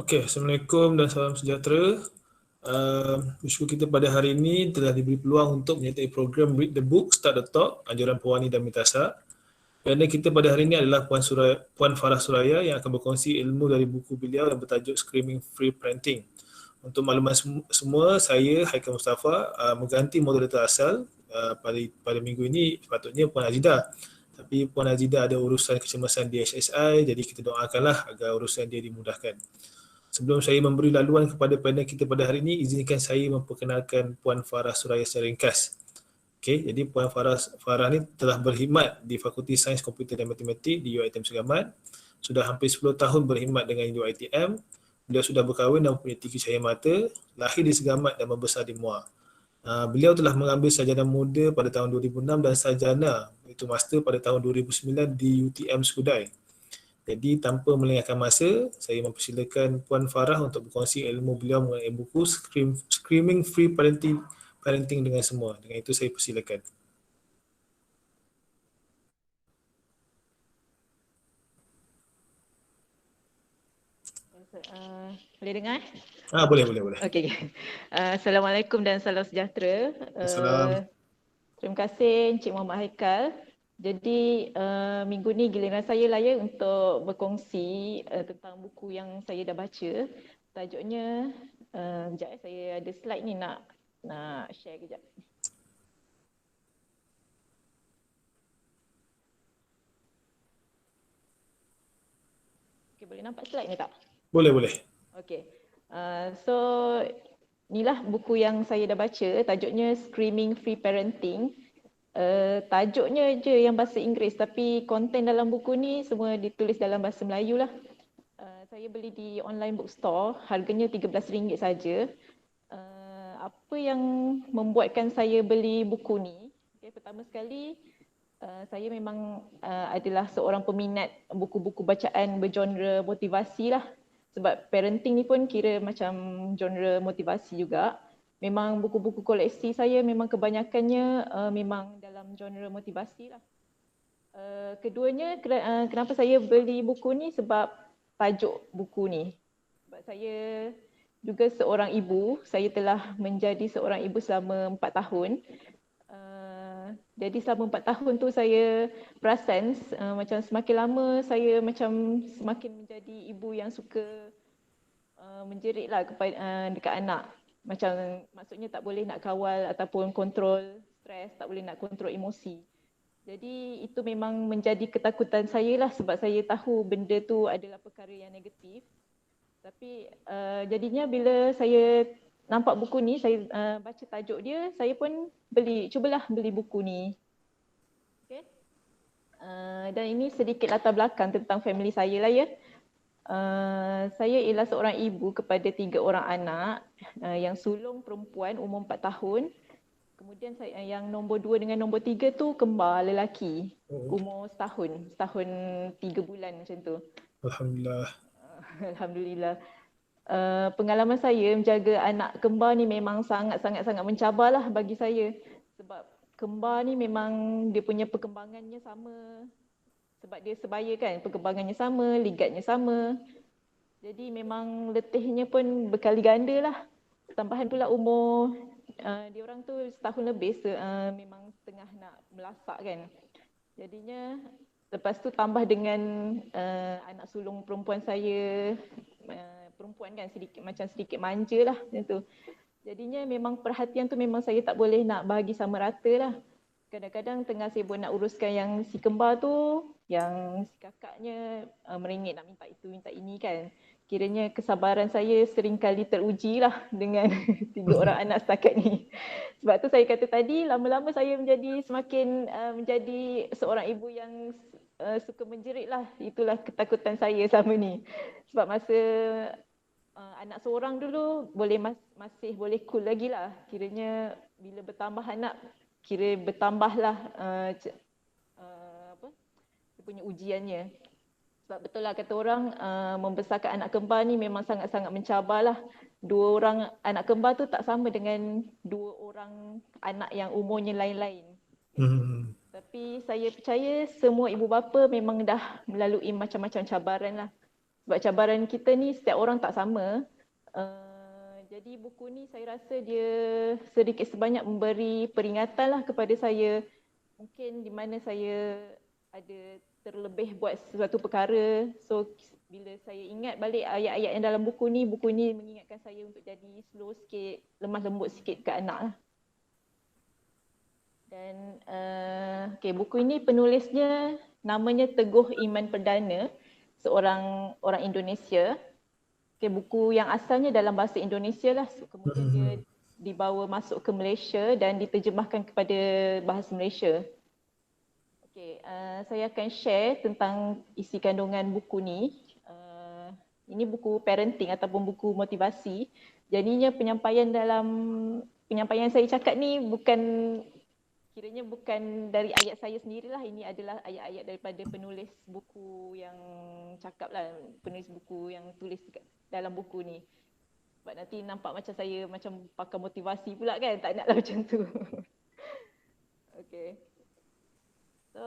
Okey, Assalamualaikum dan salam sejahtera. Bersyukur kita pada hari ini telah diberi peluang untuk menyertai program Read the Book, Start the Talk, anjuran Puan dan Mitasa. Kerana kita pada hari ini adalah Puan Farah Suraya yang akan berkongsi ilmu dari buku beliau yang bertajuk Screaming Free Parenting. Untuk makluman semua, saya Haikal Mustafa mengganti moderator asal pada minggu ini sepatutnya Puan Azidah. Tapi Puan Azidah ada urusan kecemasan di HSI, jadi kita doakanlah agar urusan dia dimudahkan. Sebelum saya memberi laluan kepada panel kita pada hari ini, izinkan saya memperkenalkan Puan Farah Suraya secara ringkas. Okey, jadi Puan Farah ni telah berkhidmat di Fakulti Sains Komputer dan Matematik di UiTM Segamat. Sudah hampir 10 tahun berkhidmat dengan UiTM. Beliau sudah berkahwin dan mempunyai 3 cahaya mata, lahir di Segamat dan membesar di Muar. Beliau telah mengambil sarjana muda pada tahun 2006 dan sarjana iaitu master pada tahun 2009 di UTM Skudai. Jadi tanpa melengahkan masa, saya mempersilakan Puan Farah untuk berkongsi ilmu beliau mengenai buku Screaming Free Parenting dengan semua. Dengan itu saya persilakan. Boleh dengar? Boleh. Okey. Assalamualaikum dan salam sejahtera. Assalamualaikum. Terima kasih Encik Muhammad Haikal. Jadi minggu ni giliran saya lah ya untuk berkongsi tentang buku yang saya dah baca. Tajuknya, sekejap saya ada slide ni nak share kejap. Okey, boleh nampak slide ni tak? Boleh. Okey. So inilah buku yang saya dah baca, tajuknya Screaming Free Parenting. Tajuknya je yang bahasa Inggeris tapi konten dalam buku ni semua ditulis dalam bahasa Melayu lah. Saya beli di online bookstore, harganya RM13 saja. Apa yang membuatkan saya beli buku ni? Okay, pertama sekali, saya memang adalah seorang peminat buku-buku bacaan bergenre motivasi lah. Sebab parenting ni pun kira macam genre motivasi juga. Memang buku-buku koleksi saya memang kebanyakannya memang dalam genre motivasi lah. Keduanya, kenapa saya beli buku ni sebab tajuk buku ni. Sebab saya juga seorang ibu, saya telah menjadi seorang ibu selama 4 tahun. Jadi selama 4 tahun tu saya perasan macam semakin lama saya macam semakin menjadi ibu yang suka menjerit lah dekat anak. Macam maksudnya tak boleh nak kawal ataupun kontrol stres, tak boleh nak kontrol emosi. Jadi itu memang menjadi ketakutan saya lah sebab saya tahu benda tu adalah perkara yang negatif. Tapi jadinya bila saya nampak buku ni, saya baca tajuk dia, saya pun cubalah beli buku ni. Okay. Dan ini sedikit latar belakang tentang family saya lah ya. Saya ialah seorang ibu kepada 3 orang anak, yang sulung perempuan umur 4 tahun. Kemudian saya yang nombor 2 dengan nombor 3 tu kembar lelaki, umur setahun 3 bulan macam tu. Alhamdulillah. Alhamdulillah. Pengalaman saya menjaga anak kembar ni memang sangat mencabarlah bagi saya. Sebab kembar ni memang dia punya perkembangannya sama. Sebab dia sebaya kan, perkembangannya sama, ligatnya sama. Jadi memang letihnya pun berkali ganda lah. Tambahan pula umur dia orang tu setahun lebih, memang tengah nak melasak kan. Jadinya lepas tu tambah dengan anak sulung perempuan saya, perempuan kan sedikit manja lah macam tu. Jadinya memang perhatian tu memang saya tak boleh nak bagi sama rata lah. Kadang-kadang tengah sibuk nak uruskan yang si kembar tu, yang si kakaknya merengek nak minta itu minta ini kan. Kiranya kesabaran saya seringkali teruji lah dengan 3 orang anak setakat ni. Sebab tu saya kata tadi, lama-lama saya semakin menjadi seorang ibu yang suka menjerit lah. Itulah ketakutan saya selama ni. Sebab masa anak seorang dulu masih boleh cool lagi lah. Kiranya bila bertambah anak, kira bertambahlah dia punya ujiannya. Sebab betul lah kata orang, membesarkan anak kembar ni memang sangat-sangat mencabar lah. 2 orang anak kembar tu tak sama dengan 2 orang anak yang umurnya lain-lain. Tapi saya percaya semua ibu bapa memang dah melalui macam-macam cabaran lah. Sebab cabaran kita ni setiap orang tak sama. Jadi buku ni saya rasa dia sedikit sebanyak memberi peringatan lah kepada saya. Mungkin di mana saya ada terlebih buat sesuatu perkara. So bila saya ingat balik ayat-ayat yang dalam buku ni mengingatkan saya untuk jadi slow sikit, lemah lembut sikit ke anak lah. Dan buku ini penulisnya namanya Teguh Iman Perdana, seorang orang Indonesia. Buku yang asalnya dalam bahasa Indonesia lah, kemudian dia dibawa masuk ke Malaysia dan diterjemahkan kepada bahasa Malaysia. Saya akan share tentang isi kandungan buku ni. Ini buku parenting ataupun buku motivasi. Jadinya penyampaian yang saya cakap ni kiranya bukan dari ayat saya sendirilah. Ini adalah ayat-ayat daripada penulis buku yang cakap lah, penulis buku yang tulis dalam buku ni. Sebab nanti nampak macam saya macam pakai motivasi pula kan, tak naklah macam tu. Okay. So,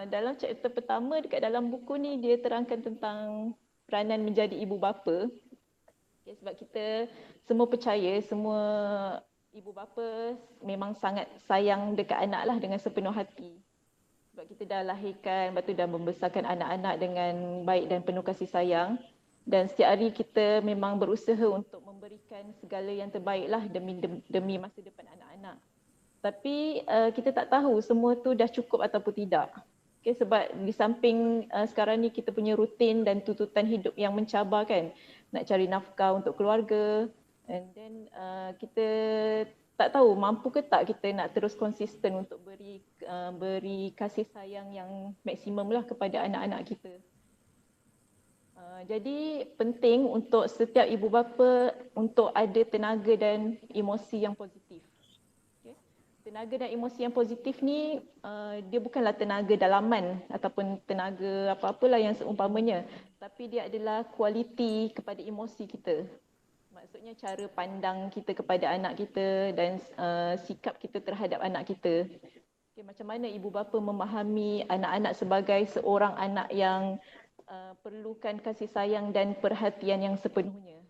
dalam chapter pertama dekat dalam buku ni dia terangkan tentang peranan menjadi ibu bapa. Sebab kita semua percaya, semua ibu bapa memang sangat sayang dekat anak lah dengan sepenuh hati. Sebab kita dah lahirkan, lepas tu dah membesarkan anak-anak dengan baik dan penuh kasih sayang. Dan setiap hari kita memang berusaha untuk memberikan segala yang terbaik lah demi masa depan anak-anak. Tapi kita tak tahu semua tu dah cukup ataupun tidak. Sebab di samping sekarang ni kita punya rutin dan tuntutan hidup yang mencabar kan. Nak cari nafkah untuk keluarga. And then kita tak tahu mampu ke tak kita nak terus konsisten untuk beri kasih sayang yang maksimum lah kepada anak-anak kita. Jadi penting untuk setiap ibu bapa untuk ada tenaga dan emosi yang positif. Tenaga dan emosi yang positif ni dia bukanlah tenaga dalaman ataupun tenaga apa-apalah yang seumpamanya, tapi dia adalah kualiti kepada emosi kita. Maksudnya cara pandang kita kepada anak kita dan sikap kita terhadap anak kita. Macam mana ibu bapa memahami anak-anak sebagai seorang anak yang perlukan kasih sayang dan perhatian yang sepenuhnya.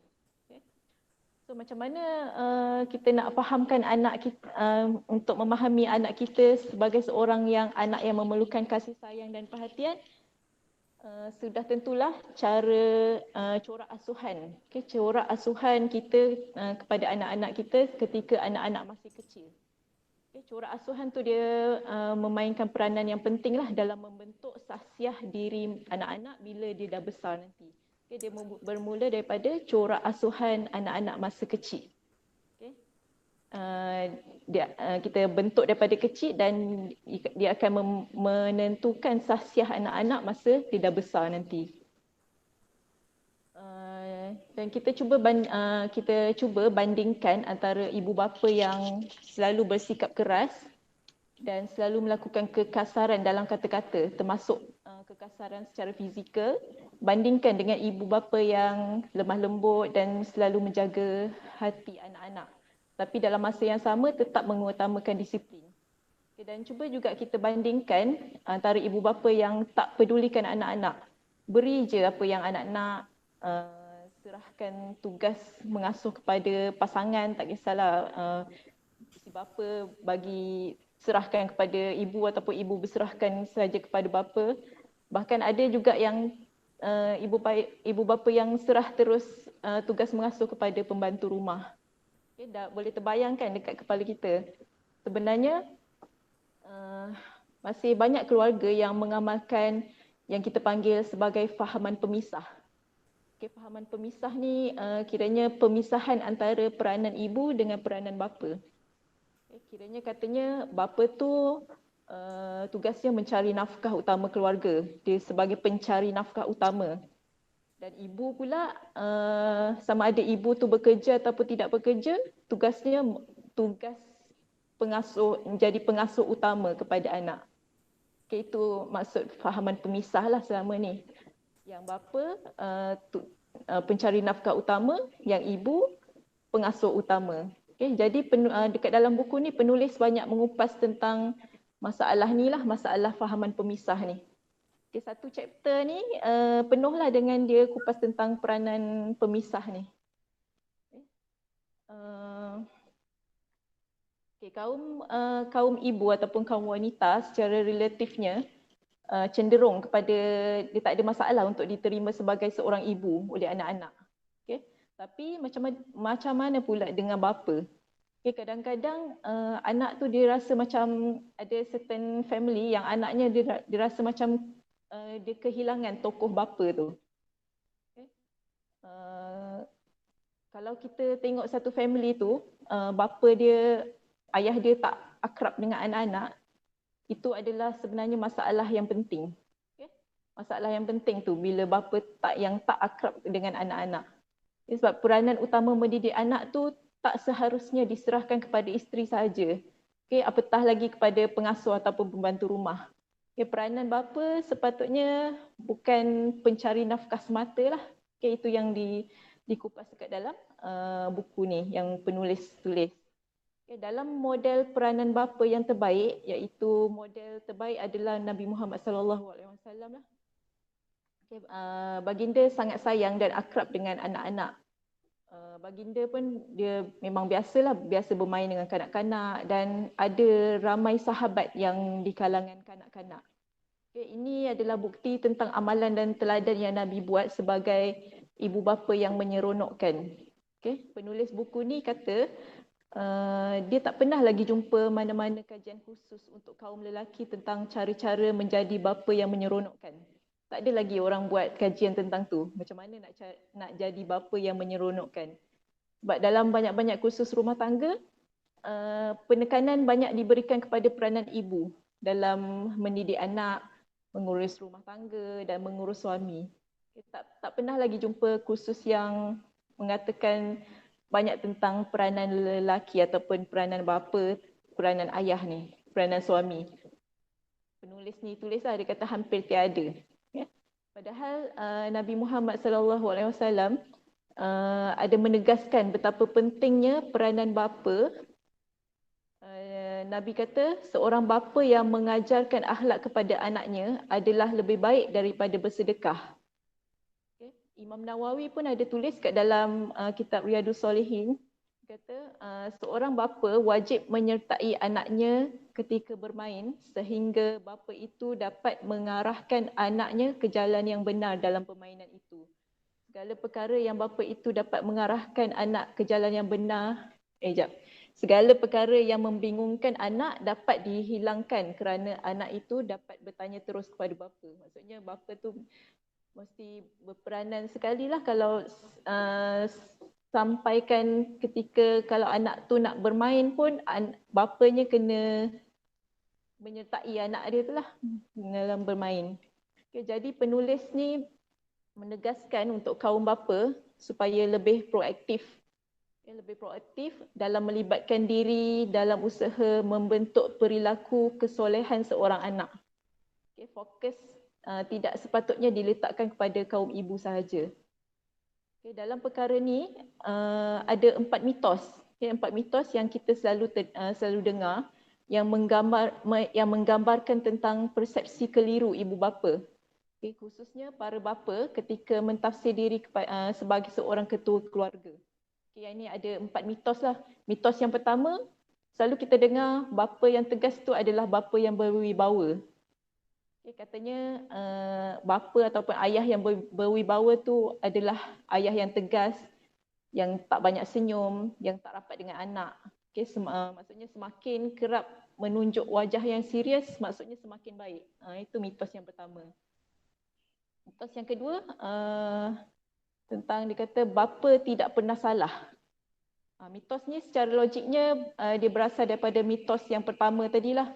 So macam mana kita nak fahamkan anak kita, untuk memahami anak kita sebagai seorang anak yang memerlukan kasih sayang dan perhatian? Sudah tentulah cara corak asuhan. Corak asuhan kita kepada anak-anak kita ketika anak-anak masih kecil. Corak asuhan tu dia memainkan peranan yang penting lah dalam membentuk sahsiah diri anak-anak bila dia dah besar nanti. Dia bermula daripada corak asuhan anak-anak masa kecil. Kita bentuk daripada kecil dan dia akan menentukan sahsiah anak-anak masa dia dah besar nanti. Dan kita cuba bandingkan antara ibu bapa yang selalu bersikap keras dan selalu melakukan kekasaran dalam kata-kata, termasuk kekasaran secara fizikal, bandingkan dengan ibu bapa yang lemah lembut dan selalu menjaga hati anak-anak. Tapi dalam masa yang sama tetap mengutamakan disiplin. Dan cuba juga kita bandingkan antara ibu bapa yang tak pedulikan anak-anak. Beri je apa yang anak nak, serahkan tugas mengasuh kepada pasangan, tak kisahlah si bapa serahkan kepada ibu ataupun ibu berserahkan sahaja kepada bapa. Bahkan ada juga yang ibu bapa yang serah terus tugas mengasuh kepada pembantu rumah. Dah boleh terbayangkan dekat kepala kita. Sebenarnya masih banyak keluarga yang mengamalkan yang kita panggil sebagai fahaman pemisah. Fahaman pemisah ni kiranya pemisahan antara peranan ibu dengan peranan bapa. Kiranya katanya bapa tu tugasnya mencari nafkah utama keluarga. Dia sebagai pencari nafkah utama. Dan ibu pula sama ada ibu tu bekerja ataupun tidak bekerja, tugas pengasuh, menjadi pengasuh utama kepada anak. Itu maksud fahaman pemisah lah selama ni. Yang bapa pencari nafkah utama, yang ibu pengasuh utama. Jadi dekat dalam buku ni penulis banyak mengupas tentang masalah ni lah, masalah fahaman pemisah ni. Okay, satu chapter ni penuhlah dengan dia kupas tentang peranan pemisah ni. Okay, kaum ibu ataupun kaum wanita secara relatifnya cenderung kepada dia tak ada masalah untuk diterima sebagai seorang ibu oleh anak-anak. Okay. Tapi macam mana pula dengan bapa? Okay, kadang-kadang anak tu dia rasa macam ada certain family yang anaknya dia rasa macam dia kehilangan tokoh bapa tu. Okay. Kalau kita tengok satu family tu, ayah dia tak akrab dengan anak-anak, itu adalah sebenarnya masalah yang penting. Okay? Masalah yang penting tu bila bapa yang tak akrab dengan anak-anak. Okay, sebab peranan utama mendidik anak tu tak seharusnya diserahkan kepada isteri sahaja. Okay, apatah lagi kepada pengasuh ataupun pembantu rumah. Okay, peranan bapa sepatutnya bukan pencari nafkah semata lah. Okay, itu yang dikupas dekat dalam buku ni yang penulis tulis. Okay, dalam model peranan bapa yang terbaik, iaitu model terbaik adalah Nabi Muhammad SAW lah. Okay, baginda sangat sayang dan akrab dengan anak-anak. Baginda pun dia memang biasa bermain dengan kanak-kanak dan ada ramai sahabat yang di kalangan kanak-kanak. Okay, ini adalah bukti tentang amalan dan teladan yang Nabi buat sebagai ibu bapa yang menyeronokkan. Okay, penulis buku ni kata dia tak pernah lagi jumpa mana-mana kajian khusus untuk kaum lelaki tentang cara-cara menjadi bapa yang menyeronokkan. Tak ada lagi orang buat kajian tentang tu. Macam mana nak jadi bapa yang menyeronokkan. Sebab dalam banyak-banyak kursus rumah tangga, penekanan banyak diberikan kepada peranan ibu dalam mendidik anak, mengurus rumah tangga dan mengurus suami. Tak pernah lagi jumpa kursus yang mengatakan banyak tentang peranan lelaki ataupun peranan bapa, peranan ayah ni, peranan suami. Penulis ni tulislah dia kata hampir tiada. Ya? Padahal Nabi Muhammad SAW ada menegaskan betapa pentingnya peranan bapa. Nabi kata seorang bapa yang mengajarkan akhlak kepada anaknya adalah lebih baik daripada bersedekah. Imam Nawawi pun ada tulis kat dalam kitab Riyadhus Salihin, kata seorang bapa wajib menyertai anaknya ketika bermain sehingga bapa itu dapat mengarahkan anaknya ke jalan yang benar dalam permainan itu. Segala perkara yang bapa itu dapat mengarahkan anak ke jalan yang benar, segala perkara yang membingungkan anak dapat dihilangkan kerana anak itu dapat bertanya terus kepada bapa. Maksudnya bapa tu mesti berperanan sekali lah kalau sampaikan ketika kalau anak tu nak bermain pun bapanya kena menyertai anak dia tu lah dalam bermain. Okay, jadi penulis ni menegaskan untuk kaum bapa supaya lebih proaktif. Lebih proaktif dalam melibatkan diri dalam usaha membentuk perilaku kesolehan seorang anak. Okay, fokus tidak sepatutnya diletakkan kepada kaum ibu sahaja. Okay, dalam perkara ni ada 4 mitos. Okay, 4 mitos yang kita selalu dengar yang menggambarkan tentang persepsi keliru ibu bapa. Okay, khususnya para bapa ketika mentafsir diri sebagai seorang ketua keluarga. Okay, yang ini ada 4 mitos lah. Mitos yang pertama, selalu kita dengar bapa yang tegas tu adalah bapa yang berwibawa. Katanya bapa ataupun ayah yang berwibawa tu adalah ayah yang tegas, yang tak banyak senyum, yang tak rapat dengan anak. Okay, maksudnya semakin kerap menunjuk wajah yang serius, maksudnya semakin baik. Itu mitos yang pertama. Mitos yang kedua, tentang dia kata bapa tidak pernah salah. Mitos ni secara logiknya dia berasal daripada mitos yang pertama tadilah.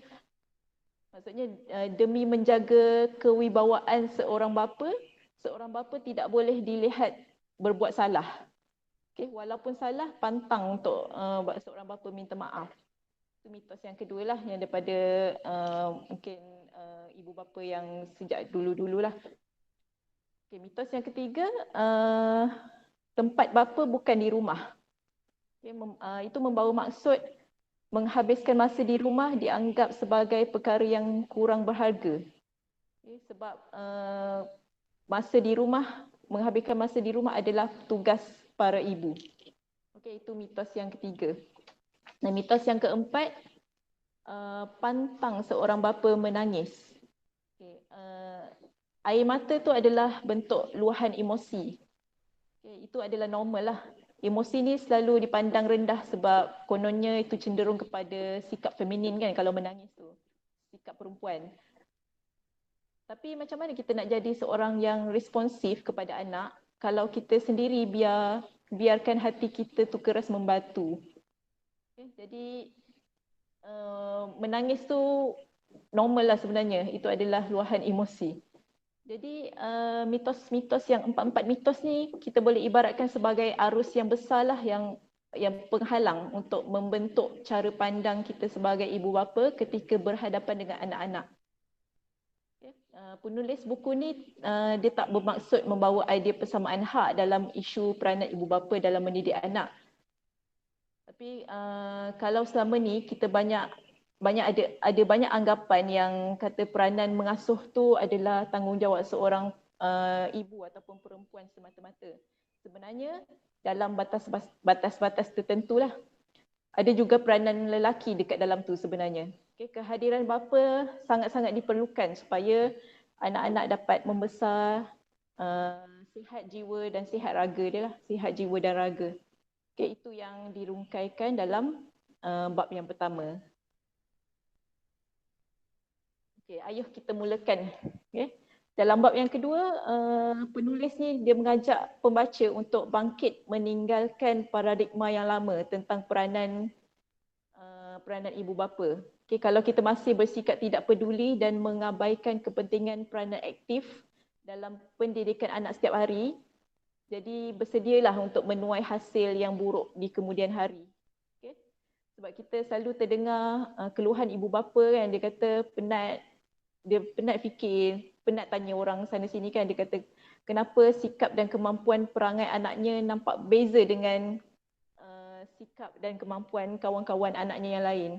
Maksudnya demi menjaga kewibawaan seorang bapa tidak boleh dilihat berbuat salah. Okay, walaupun salah, pantang untuk seorang bapa minta maaf. Itu mitos yang kedua lah, yang daripada mungkin ibu bapa yang sejak dulu-dululah. Okay, mitos yang ketiga, tempat bapa bukan di rumah. Okay, itu membawa maksud menghabiskan masa di rumah dianggap sebagai perkara yang kurang berharga. Sebab masa di rumah, menghabiskan masa di rumah adalah tugas para ibu. Okey, itu mitos yang ketiga. Dan mitos yang keempat, pantang seorang bapa menangis. Okay. Air mata tu adalah bentuk luahan emosi. Okay, itu adalah normal lah. Emosi ni selalu dipandang rendah sebab kononnya itu cenderung kepada sikap feminin kan kalau menangis tu. Sikap perempuan. Tapi macam mana kita nak jadi seorang yang responsif kepada anak kalau kita sendiri biarkan hati kita tu keras membatu. Okay, jadi menangis tu normal lah sebenarnya. Itu adalah luahan emosi. Jadi mitos-mitos yang empat-empat mitos ni kita boleh ibaratkan sebagai arus yang besar lah yang penghalang untuk membentuk cara pandang kita sebagai ibu bapa ketika berhadapan dengan anak-anak. Okay. Penulis buku ni dia tak bermaksud membawa idea persamaan hak dalam isu peranan ibu bapa dalam mendidik anak. Tapi kalau selama ni kita ada banyak anggapan yang kata peranan mengasuh tu adalah tanggungjawab seorang ibu ataupun perempuan semata-mata. Sebenarnya dalam batas-batas tertentu lah. Ada juga peranan lelaki dekat dalam tu sebenarnya. Okay, kehadiran bapa sangat-sangat diperlukan supaya anak-anak dapat membesar sihat jiwa dan sihat raga dia lah. Sihat jiwa dan raga. Okay, itu yang dirungkaikan dalam bab yang pertama. Okay, ayuh kita mulakan. Okay. Dalam bab yang kedua, penulis ni dia mengajak pembaca untuk bangkit meninggalkan paradigma yang lama tentang peranan ibu bapa. Okay, kalau kita masih bersikap tidak peduli dan mengabaikan kepentingan peranan aktif dalam pendidikan anak setiap hari, jadi bersedialah untuk menuai hasil yang buruk di kemudian hari. Okay. Sebab kita selalu terdengar keluhan ibu bapa kan, dia kata penat fikir, penat tanya orang sana sini kan, dia kata kenapa sikap dan kemampuan perangai anaknya nampak beza dengan sikap dan kemampuan kawan-kawan anaknya yang lain.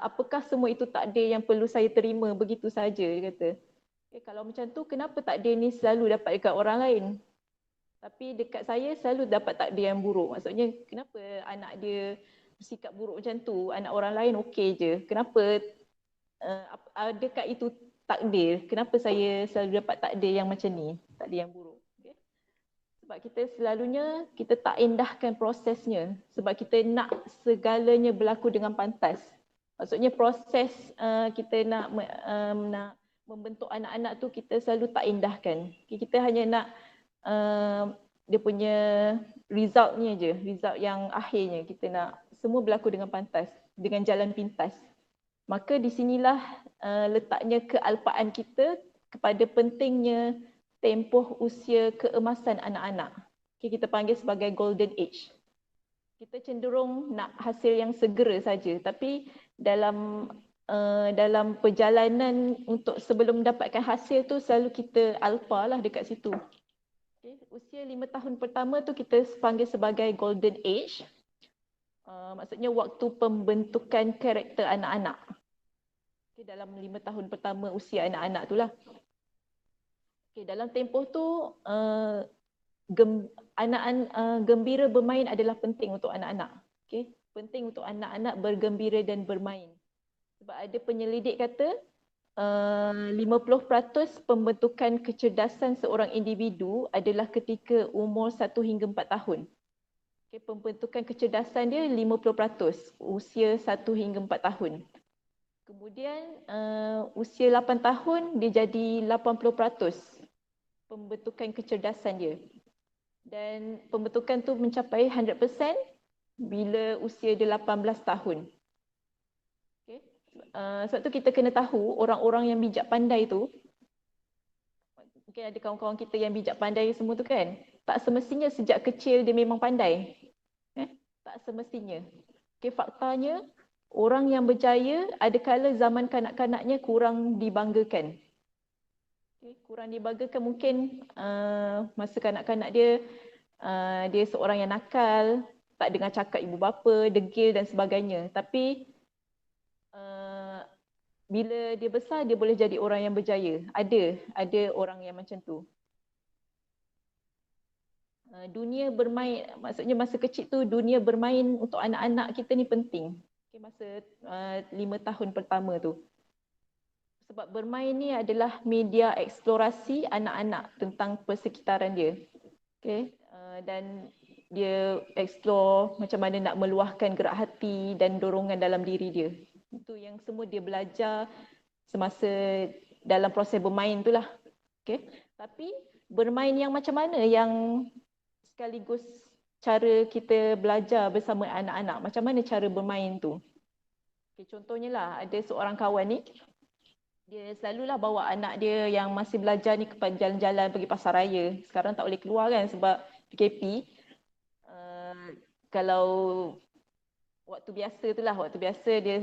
Apakah semua itu takdir yang perlu saya terima begitu saja, dia kata. Kalau macam tu kenapa takdir ni selalu dapat dekat orang lain? Tapi dekat saya selalu dapat takdir yang buruk. Maksudnya kenapa anak dia bersikap buruk macam tu, anak orang lain okey je. Kenapa adakah itu takdir? Kenapa saya selalu dapat takdir yang macam ni? Takdir yang buruk. Okay? Sebab kita selalunya kita tak indahkan prosesnya. Sebab kita nak segalanya berlaku dengan pantas. Maksudnya proses kita nak membentuk anak-anak tu kita selalu tak indahkan. Kita hanya nak dia punya resultnya je, result yang akhirnya kita nak semua berlaku dengan pantas, dengan jalan pintas. Maka di sinilah letaknya kealpaan kita kepada pentingnya tempoh usia keemasan anak-anak. Okay, kita panggil sebagai golden age. Kita cenderung nak hasil yang segera saja, tapi dalam perjalanan untuk sebelum mendapatkan hasil tu selalu kita alpha lah dekat situ. Okay, usia 5 tahun pertama tu kita panggil sebagai golden age. Maksudnya waktu pembentukan karakter anak-anak. Okay, dalam 5 tahun pertama usia anak-anak tu lah. Okay, dalam tempoh tu gembira bermain adalah penting untuk anak-anak. Okay, penting untuk anak-anak bergembira dan bermain. Sebab ada penyelidik kata 50% pembentukan kecerdasan seorang individu adalah ketika umur 1 hingga 4 tahun. Okay, pembentukan kecerdasan dia 50%, usia 1 hingga 4 tahun. Kemudian usia 8 tahun dia jadi 80% pembentukan kecerdasan dia. Dan pembentukan tu mencapai 100% bila usia dia 18 tahun. Okay. Sebab tu kita kena tahu orang-orang yang bijak pandai tu, mungkin ada kawan-kawan kita yang bijak pandai semua tu kan, tak semestinya sejak kecil dia memang pandai. Tak semestinya. Okay, faktanya orang yang berjaya adakala zaman kanak-kanaknya kurang dibanggakan. Okay, kurang dibanggakan mungkin masa kanak-kanak dia seorang yang nakal, tak dengar cakap ibu bapa, degil dan sebagainya. Tapi bila dia besar dia boleh jadi orang yang berjaya. Ada orang yang macam tu. Dunia bermain, maksudnya masa kecil tu dunia bermain untuk anak-anak kita ni penting. Okay, masa 5 tahun pertama tu. Sebab bermain ni adalah media eksplorasi anak-anak tentang persekitaran dia. Okay? Dan dia explore macam mana nak meluahkan gerak hati dan dorongan dalam diri dia. Itu yang semua dia belajar semasa dalam proses bermain tu lah. Okay? Tapi bermain yang macam mana yang sekaligus cara kita belajar bersama anak-anak, macam mana cara bermain tu. Okay, contohnya lah, ada seorang kawan ni, dia selalulah bawa anak dia yang masih belajar ni kepada jalan-jalan pergi pasar raya. Sekarang tak boleh keluar kan sebab PKP. Kalau waktu biasa tu lah, waktu biasa dia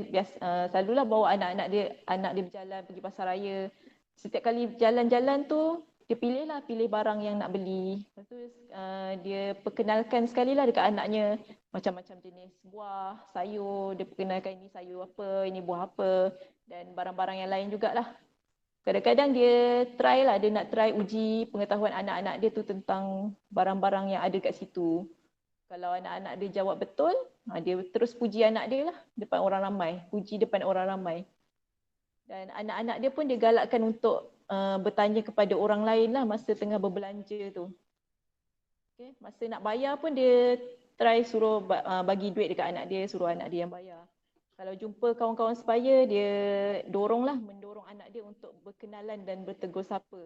selalulah bawa anak dia berjalan pergi pasar raya. Setiap kali jalan-jalan tu, dia pilih barang yang nak beli. Lepas tu dia perkenalkan sekali lah dekat anaknya macam-macam jenis buah, sayur. Dia perkenalkan ini sayur apa, ini buah apa dan barang-barang yang lain jugalah. Kadang-kadang dia try lah, dia nak try uji pengetahuan anak-anak dia tu tentang barang-barang yang ada kat situ. Kalau anak-anak dia jawab betul, dia terus puji anak dia lah depan orang ramai. Puji depan orang ramai. Dan anak-anak dia pun dia galakkan untuk bertanya kepada orang lain lah masa tengah berbelanja tu. Okay. Masa nak bayar pun dia try suruh bagi duit dekat anak dia, suruh anak dia yang bayar. Kalau jumpa kawan-kawan sebaya, dia mendorong anak dia untuk berkenalan dan bertegur sapa.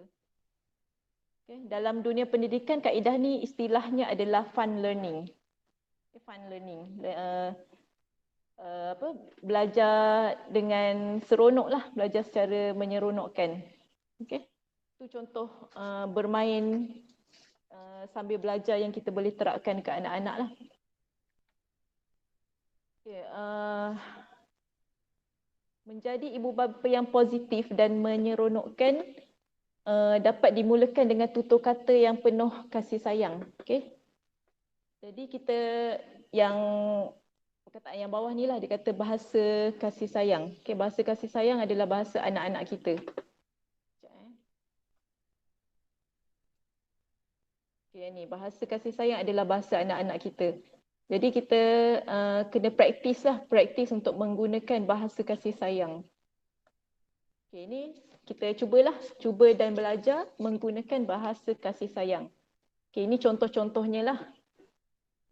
Okay. Dalam dunia pendidikan, kaedah ni istilahnya adalah fun learning. Fun learning. Belajar dengan seronok lah, belajar secara menyeronokkan. Okay. Itu contoh bermain sambil belajar yang kita boleh terapkan ke anak-anak lah. Okay, menjadi ibu bapa yang positif dan menyeronokkan dapat dimulakan dengan tutur kata yang penuh kasih sayang. Okay. Jadi kita yang perkataan yang bawah ni lah, dia kata bahasa kasih sayang. Okay, bahasa kasih sayang adalah bahasa anak-anak kita. Okay, ni bahasa kasih sayang adalah bahasa anak-anak kita. Jadi kita kena praktis untuk menggunakan bahasa kasih sayang. Okay, ni kita cuba dan belajar menggunakan bahasa kasih sayang. Okay, ini contoh-contohnya lah.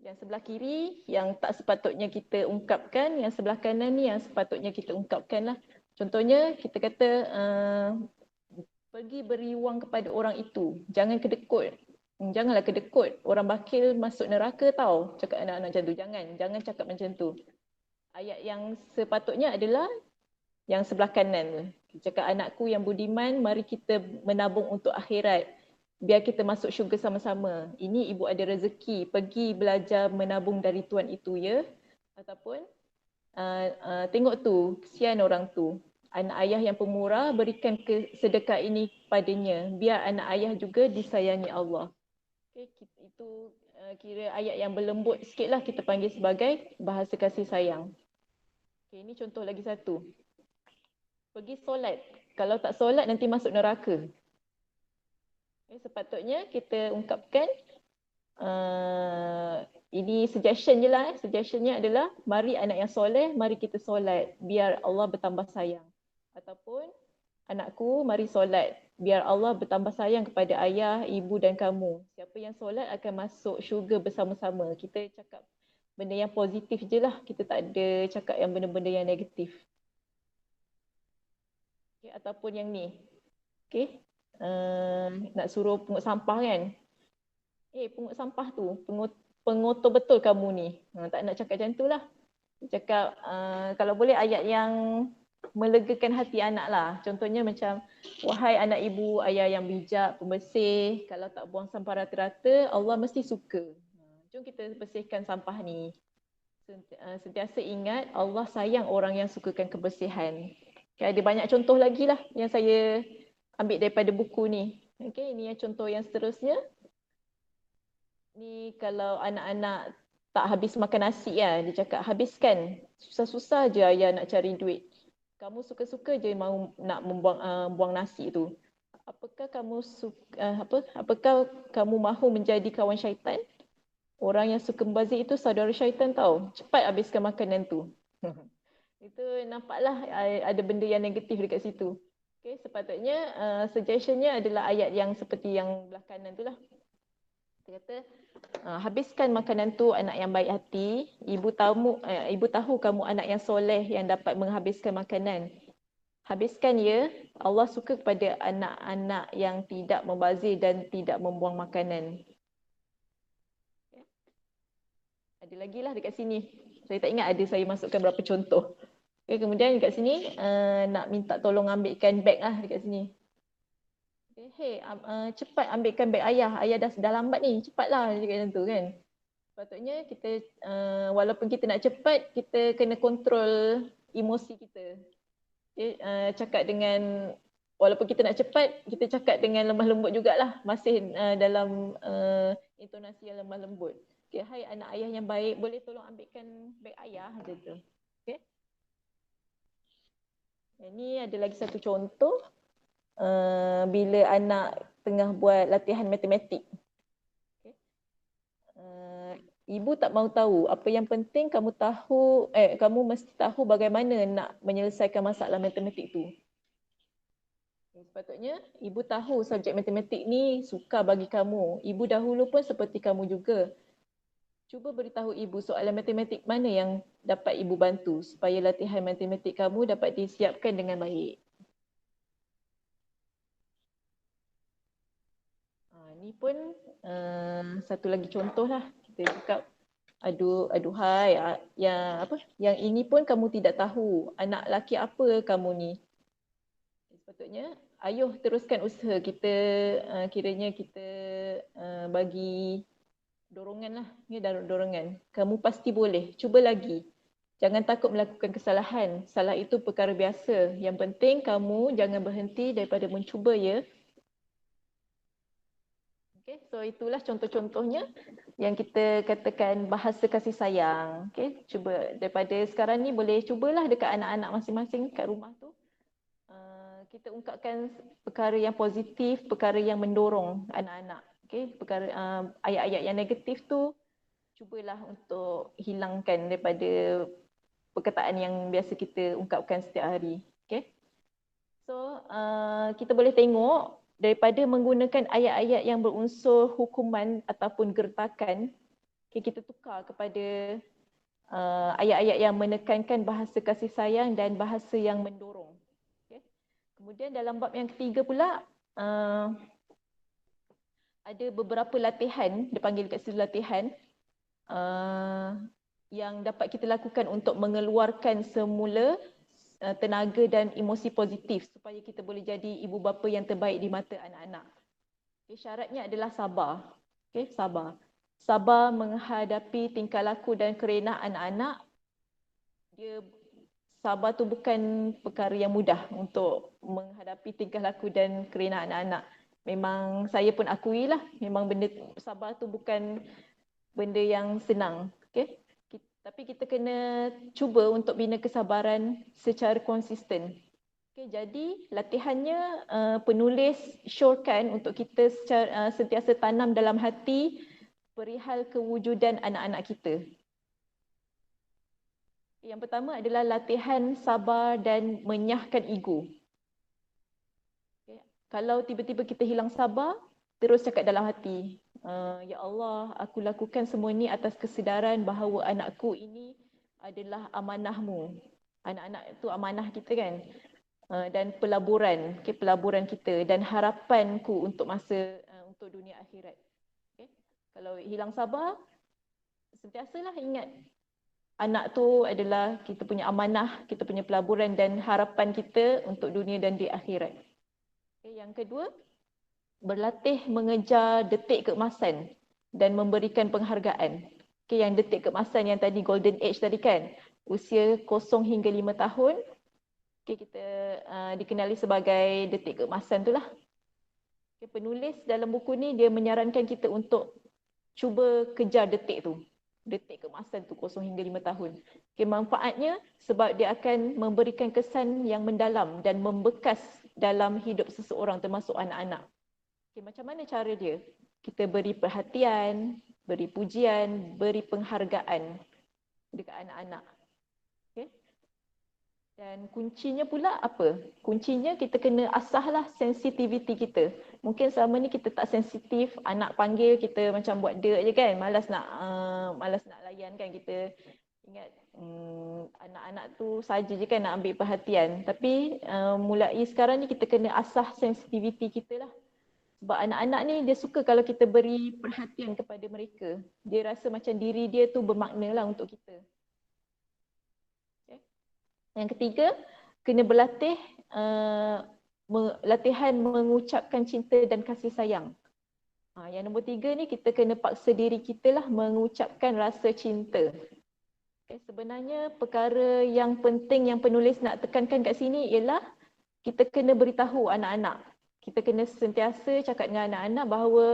Yang sebelah kiri yang tak sepatutnya kita ungkapkan, yang sebelah kanan ni yang sepatutnya kita ungkapkan lah. Contohnya kita kata pergi beri wang kepada orang itu, jangan kedekut. Janganlah kedekut, orang bakil masuk neraka tau. Cakap anak-anak macam tu, jangan cakap macam tu. Ayat yang sepatutnya adalah yang sebelah kanan. Cakap anakku yang budiman, mari kita menabung untuk akhirat. Biar kita masuk syurga sama-sama. Ini ibu ada rezeki, pergi belajar menabung dari Tuhan itu ya. Ataupun tengok tu, kesian orang tu. Anak ayah yang pemurah, berikan sedekah ini padanya. Biar anak ayah juga disayangi Allah. Okay, itu kira ayat yang berlembut sikit lah kita panggil sebagai bahasa kasih sayang. Okay, ini contoh lagi satu. Pergi solat. Kalau tak solat nanti masuk neraka. Okay, sepatutnya kita ungkapkan ini suggestion je lah. Suggestionnya adalah mari anak yang soleh, mari kita solat. Biar Allah bertambah sayang. Ataupun anakku mari solat. Biar Allah bertambah sayang kepada ayah, ibu dan kamu. Siapa yang solat akan masuk syurga bersama-sama. Kita cakap benda yang positif je lah. Kita tak ada cakap yang benda-benda yang negatif. Okay, ataupun yang ni. Okay. Nak suruh pungut sampah kan. Pungut sampah tu. Pengotor betul kamu ni. Tak nak cakap macam tu lah. Cakap kalau boleh ayat yang melegakan hati anak lah. Contohnya macam, wahai anak ibu, ayah yang bijak, pembersih, kalau tak buang sampah rata-rata, Allah mesti suka. Jom kita bersihkan sampah ni. Sentiasa ingat, Allah sayang orang yang sukakan kebersihan. Okay, ada banyak contoh lagi lah yang saya ambil daripada buku ni. Okay, ini yang contoh yang seterusnya. Ni kalau anak-anak tak habis makan nasi lah, dia cakap habiskan. Susah-susah je ayah nak cari duit. kamu suka-suka je mau nak buang nasi tu. Apakah kamu apakah kamu mahu menjadi kawan syaitan? Orang yang suka membazir itu saudara syaitan tau. Cepat habiskan makanan tu. Itu nampaklah ada benda yang negatif dekat situ. Okay, sepatutnya suggestionnya adalah ayat yang seperti yang belah kanan tu lah. Dia kata, habiskan makanan tu anak yang baik hati. Ibu tahu kamu anak yang soleh yang dapat menghabiskan makanan. Habiskan ya. Allah suka kepada anak-anak yang tidak membazir dan tidak membuang makanan. Okay. Ada lagi lah dekat sini. Saya tak ingat ada saya masukkan berapa contoh. Okay, kemudian dekat sini nak minta tolong ambilkan beg lah dekat sini. Okay, hey, cepat ambilkan beg ayah. Ayah dah lambat ni. Cepatlah dekat macam tu kan. Sepatutnya kita walaupun kita nak cepat, kita kena kontrol emosi kita. Okay, cakap dengan walaupun kita nak cepat, kita cakap dengan lemah lembut jugalah. Masih dalam intonasi yang lemah lembut. Okay, hai anak ayah yang baik, boleh tolong ambilkan beg ayah macam tu. Okay. Ini ada lagi satu contoh bila anak tengah buat latihan matematik. Okay. Ibu tak mau tahu, apa yang penting kamu mesti tahu bagaimana nak menyelesaikan masalah matematik tu. Sepatutnya ibu tahu subjek matematik ni sukar bagi kamu. Ibu dahulu pun seperti kamu juga. Cuba beritahu ibu soalan matematik mana yang dapat ibu bantu supaya latihan matematik kamu dapat disiapkan dengan baik. Ni pun satu lagi contoh lah. Kita cakap, aduhai, yang ini pun kamu tidak tahu. Anak laki apa kamu ni? Sepatutnya, ayuh teruskan usaha kita, kiranya kita bagi dorongan lah. Ini dorongan. Kamu pasti boleh. Cuba lagi. Jangan takut melakukan kesalahan. Salah itu perkara biasa. Yang penting kamu jangan berhenti daripada mencuba ya. Okay, so itulah contoh-contohnya yang kita katakan bahasa kasih sayang. Okay, cuba daripada sekarang ni boleh cubalah dekat anak-anak masing-masing kat rumah tu. Kita ungkapkan perkara yang positif, perkara yang mendorong anak-anak. Okay, perkara ayat-ayat yang negatif tu cubalah untuk hilangkan daripada perkataan yang biasa kita ungkapkan setiap hari. Okay, so kita boleh tengok daripada menggunakan ayat-ayat yang berunsur hukuman ataupun gertakan, okay, kita tukar kepada ayat-ayat yang menekankan bahasa kasih sayang dan bahasa yang mendorong. Okay. Kemudian dalam bab yang ketiga pula, ada beberapa latihan, dipanggil kat situ latihan, yang dapat kita lakukan untuk mengeluarkan semula tenaga dan emosi positif supaya kita boleh jadi ibu bapa yang terbaik di mata anak-anak. Okay, syaratnya adalah sabar. Okay, sabar. Sabar menghadapi tingkah laku dan kerenah anak-anak. Sabar tu bukan perkara yang mudah untuk menghadapi tingkah laku dan kerenah anak-anak. Memang saya pun akuilah, memang benda sabar tu bukan benda yang senang. Okay? Tapi kita kena cuba untuk bina kesabaran secara konsisten. Okay, jadi latihannya penulis syorkan untuk kita sentiasa tanam dalam hati perihal kewujudan anak-anak kita. Yang pertama adalah latihan sabar dan menyahkan ego. Okay. Kalau tiba-tiba kita hilang sabar, terus cakap dalam hati, ya Allah, aku lakukan semua ini atas kesedaran bahawa anakku ini adalah amanahmu. Anak-anak itu amanah kita kan. Dan pelaburan, okay, pelaburan kita dan harapanku untuk untuk dunia akhirat. Okay. Kalau hilang sabar, sentiasalah ingat anak tu adalah kita punya amanah, kita punya pelaburan dan harapan kita untuk dunia dan di akhirat. Okay. Yang kedua, berlatih mengejar detik keemasan dan memberikan penghargaan. Okay, yang detik keemasan yang tadi golden age tadi kan, usia 0 hingga 5 tahun, okay, kita dikenali sebagai detik keemasan tu lah. Okay, penulis dalam buku ni dia menyarankan kita untuk cuba kejar detik tu, detik keemasan. kawasan tu 0 hingga 5 tahun. Okay, manfaatnya sebab dia akan memberikan kesan yang mendalam dan membekas dalam hidup seseorang termasuk anak-anak. Okay, macam mana cara dia? Kita beri perhatian, beri pujian, beri penghargaan dekat anak-anak. Okay. Dan kuncinya pula apa? Kuncinya kita kena asahlah sensitiviti kita. Mungkin selama ni kita tak sensitif, anak panggil kita macam buat dek je kan, malas nak layan kan kita. Ingat anak-anak tu saja je kan nak ambil perhatian. Tapi mulai sekarang ni kita kena asah sensitiviti kita lah. Sebab anak-anak ni dia suka kalau kita beri perhatian kepada mereka. Dia rasa macam diri dia tu bermakna lah untuk kita. Yang ketiga, kena berlatih latihan mengucapkan cinta dan kasih sayang. Yang nombor 3 ni kita kena paksa diri kita lah mengucapkan rasa cinta. Okay, sebenarnya perkara yang penting yang penulis nak tekankan kat sini ialah kita kena beritahu anak-anak. Kita kena sentiasa cakap dengan anak-anak bahawa